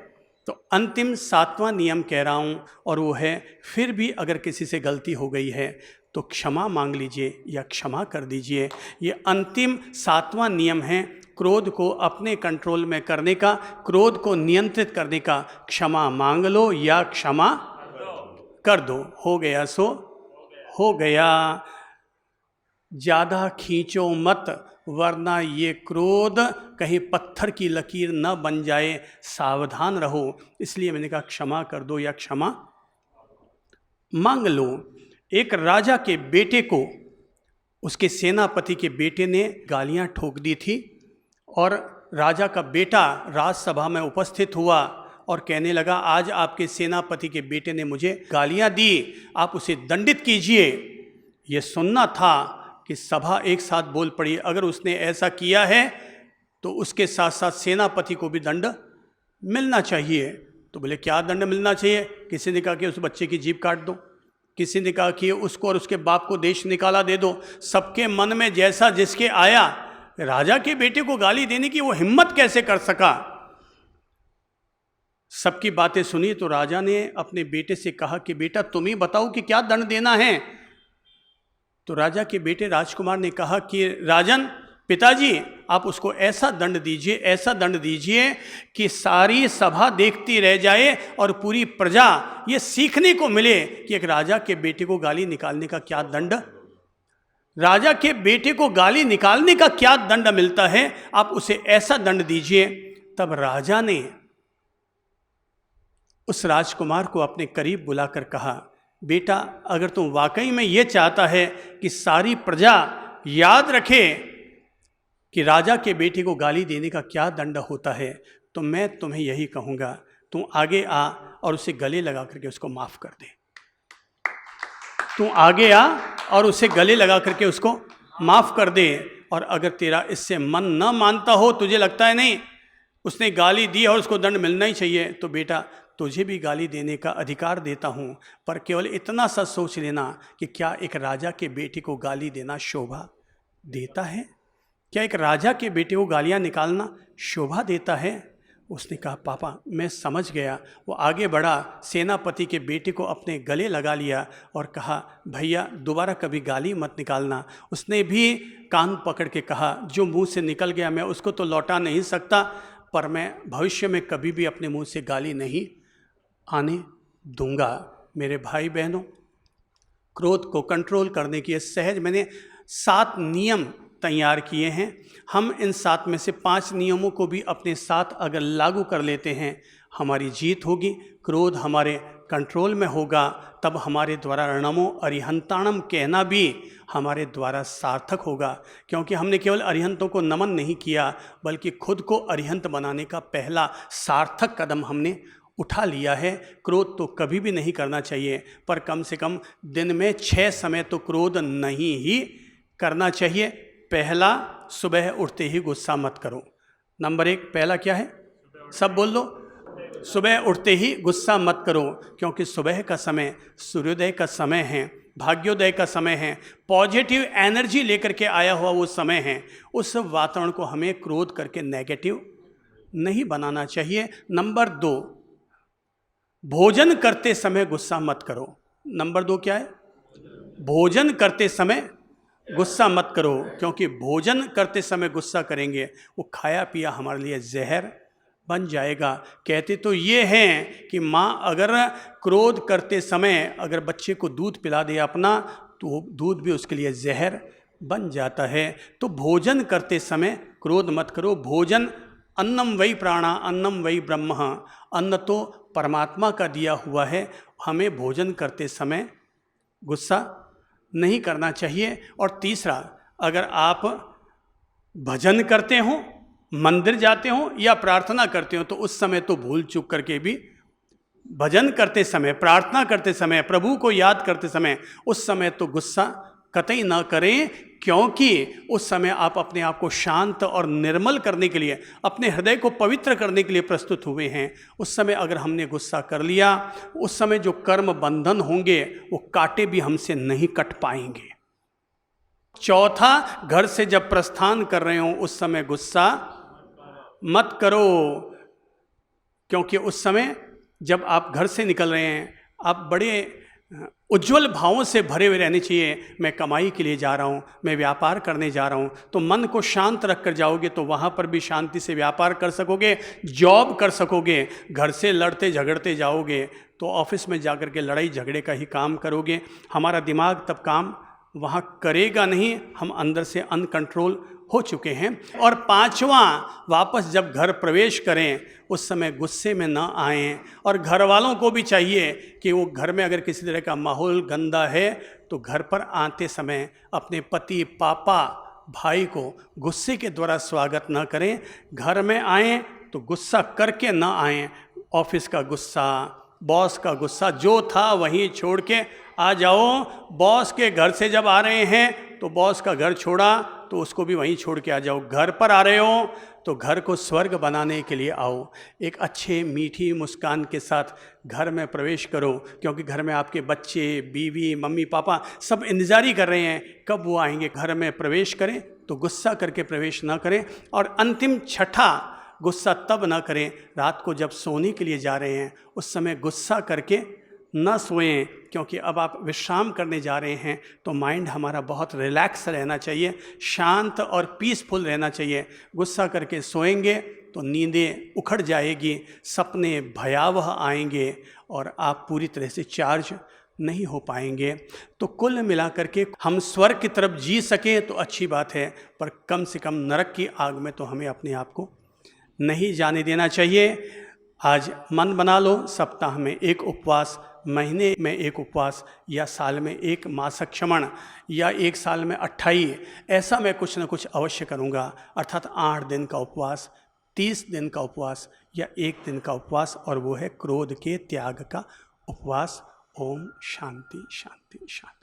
तो अंतिम 7वां नियम कह रहा हूँ, और वो है फिर भी अगर किसी से गलती हो गई है तो क्षमा मांग लीजिए या क्षमा कर दीजिए। ये अंतिम 7वां नियम है क्रोध को अपने कंट्रोल में करने का, क्रोध को नियंत्रित करने का। क्षमा मांग लो या क्षमा कर दो। हो गया सो हो गया। ज़्यादा खींचो मत, वरना ये क्रोध कहीं पत्थर की लकीर न बन जाए, सावधान रहो। इसलिए मैंने कहा क्षमा कर दो या क्षमा मांग लो। एक राजा के बेटे को उसके सेनापति के बेटे ने गालियां ठोक दी थी, और राजा का बेटा राजसभा में उपस्थित हुआ और कहने लगा आज आपके सेनापति के बेटे ने मुझे गालियां दी, आप उसे दंडित कीजिए। ये सुनना था कि सभा एक साथ बोल पड़ी, अगर उसने ऐसा किया है तो उसके साथ साथ सेनापति को भी दंड मिलना चाहिए। तो बोले क्या दंड मिलना चाहिए? किसी ने कहा कि उस बच्चे की जीभ काट दो, किसी ने कहा कि उसको और उसके बाप को देश निकाला दे दो। सबके मन में जैसा जिसके आया, राजा के बेटे को गाली देने की वो हिम्मत कैसे कर सका? सबकी बातें सुनी तो राजा ने अपने बेटे से कहा कि बेटा तुम ही बताओ कि क्या दंड देना है। तो राजा के बेटे राजकुमार ने कहा कि राजन, पिताजी आप उसको ऐसा दंड दीजिए, ऐसा दंड दीजिए कि सारी सभा देखती रह जाए और पूरी प्रजा ये सीखने को मिले कि एक राजा के बेटे को गाली निकालने का क्या दंड, राजा के बेटे को गाली निकालने का क्या दंड मिलता है, आप उसे ऐसा दंड दीजिए। तब राजा ने उस राजकुमार को अपने करीब बुलाकर कहा, बेटा अगर तुम वाकई में ये चाहता है कि सारी प्रजा याद रखे कि राजा के बेटे को गाली देने का क्या दंड होता है, तो मैं तुम्हें यही कहूँगा, तू आगे आ और उसे गले लगा करके उसको माफ़ कर दे। तू आगे आ और उसे गले लगा करके उसको माफ़ कर दे। और अगर तेरा इससे मन न मानता हो, तुझे लगता है नहीं उसने गाली दी और उसको दंड मिलना ही चाहिए, तो बेटा तुझे भी गाली देने का अधिकार देता हूँ, पर केवल इतना सा सोच लेना कि क्या एक राजा के बेटे को गाली देना शोभा देता है? क्या एक राजा के बेटे को गालियाँ निकालना शोभा देता है? उसने कहा पापा मैं समझ गया। वो आगे बढ़ा, सेनापति के बेटे को अपने गले लगा लिया और कहा भैया दोबारा कभी गाली मत निकालना। उसने भी कान पकड़ के कहा जो मुंह से निकल गया मैं उसको तो लौटा नहीं सकता, पर मैं भविष्य में कभी भी अपने मुंह से गाली नहीं आने दूंगा। मेरे भाई बहनों, क्रोध को कंट्रोल करने के सहज मैंने 7 नियम तैयार किए हैं। हम इन 7 में से 5 नियमों को भी अपने साथ अगर लागू कर लेते हैं, हमारी जीत होगी, क्रोध हमारे कंट्रोल में होगा, तब हमारे द्वारा रणमो अरिहंताणम कहना भी हमारे द्वारा सार्थक होगा। क्योंकि हमने केवल अरिहंतों को नमन नहीं किया, बल्कि खुद को अरिहंत बनाने का पहला सार्थक कदम हमने उठा लिया है। क्रोध तो कभी भी नहीं करना चाहिए, पर कम से कम दिन में 6 समय तो क्रोध नहीं ही करना चाहिए। पहला, सुबह उठते ही गुस्सा मत करो। नंबर 1 पहला क्या है? सब बोल लो, सुबह उठते ही गुस्सा मत करो, क्योंकि सुबह का समय सूर्योदय का समय है, भाग्योदय का समय है, पॉजिटिव एनर्जी लेकर के आया हुआ वो समय है। उस वातावरण को हमें क्रोध करके नेगेटिव नहीं बनाना चाहिए। नंबर 2, भोजन करते समय गुस्सा मत करो। नंबर 2 क्या है? भोजन करते समय गुस्सा मत करो, क्योंकि भोजन करते समय गुस्सा करेंगे वो खाया पिया हमारे लिए जहर बन जाएगा। कहते तो ये हैं कि माँ अगर क्रोध करते समय अगर बच्चे को दूध पिला दे अपना, तो दूध भी उसके लिए जहर बन जाता है। तो भोजन करते समय क्रोध मत करो। भोजन अन्नम वही प्राणा अन्नम वही ब्रह्म, अन्न तो परमात्मा का दिया हुआ है। हमें भोजन करते समय गुस्सा नहीं करना चाहिए। और तीसरा, अगर आप भजन करते हो, मंदिर जाते हो या प्रार्थना करते हो, तो उस समय तो भूल चूक करके भी भजन करते समय, प्रार्थना करते समय, प्रभु को याद करते समय, उस समय तो गुस्सा कतई ना करें, क्योंकि उस समय आप अपने आप को शांत और निर्मल करने के लिए, अपने हृदय को पवित्र करने के लिए प्रस्तुत हुए हैं। उस समय अगर हमने गुस्सा कर लिया, उस समय जो कर्म बंधन होंगे वो कांटे भी हमसे नहीं कट पाएंगे। चौथा, घर से जब प्रस्थान कर रहे हो उस समय गुस्सा मत करो, क्योंकि उस समय जब आप घर से निकल रहे हैं, आप बड़े उज्जवल भावों से भरे हुए रहने चाहिए। मैं कमाई के लिए जा रहा हूँ, मैं व्यापार करने जा रहा हूँ, तो मन को शांत रख कर जाओगे तो वहाँ पर भी शांति से व्यापार कर सकोगे, जॉब कर सकोगे। घर से लड़ते झगड़ते जाओगे तो ऑफिस में जाकर के लड़ाई झगड़े का ही काम करोगे। हमारा दिमाग तब काम वहाँ करेगा नहीं, हम अंदर से अनकंट्रोल हो चुके हैं। और 5वां, वापस जब घर प्रवेश करें उस समय गुस्से में ना आएं। और घर वालों को भी चाहिए कि वो घर में अगर किसी तरह का माहौल गंदा है तो घर पर आते समय अपने पति, पापा, भाई को गुस्से के द्वारा स्वागत ना करें। घर में आएं तो गुस्सा करके ना आएं। ऑफिस का गुस्सा, बॉस का गुस्सा जो था वहीं छोड़ के आ जाओ। बॉस के घर से जब आ रहे हैं तो बॉस का घर छोड़ा तो उसको भी वहीं छोड़ के आ जाओ। घर पर आ रहे हो तो घर को स्वर्ग बनाने के लिए आओ। एक अच्छे मीठी मुस्कान के साथ घर में प्रवेश करो, क्योंकि घर में आपके बच्चे, बीवी, मम्मी, पापा सब इंतजारी कर रहे हैं कब वो आएंगे। घर में प्रवेश करें तो गुस्सा करके प्रवेश ना करें। और अंतिम 6ठा, गुस्सा तब ना करें रात को जब सोने के लिए जा रहे हैं, उस समय गुस्सा करके ना सोएं, क्योंकि अब आप विश्राम करने जा रहे हैं तो माइंड हमारा बहुत रिलैक्स रहना चाहिए, शांत और पीसफुल रहना चाहिए। गुस्सा करके सोएंगे तो नींदें उखड़ जाएगी, सपने भयावह आएंगे और आप पूरी तरह से चार्ज नहीं हो पाएंगे। तो कुल मिलाकर के हम स्वर्ग की तरफ जी सकें तो अच्छी बात है, पर कम से कम नरक की आग में तो हमें अपने आप को नहीं जाने देना चाहिए। आज मन बना लो, सप्ताह में एक उपवास महीने में एक उपवास, या साल में एक मासिक क्षमण, या एक साल में 28, ऐसा मैं कुछ न कुछ अवश्य करूँगा। अर्थात 8 दिन का उपवास, 30 दिन का उपवास, या 1 दिन का उपवास, और वो है क्रोध के त्याग का उपवास। ओम शांति शांति शांति।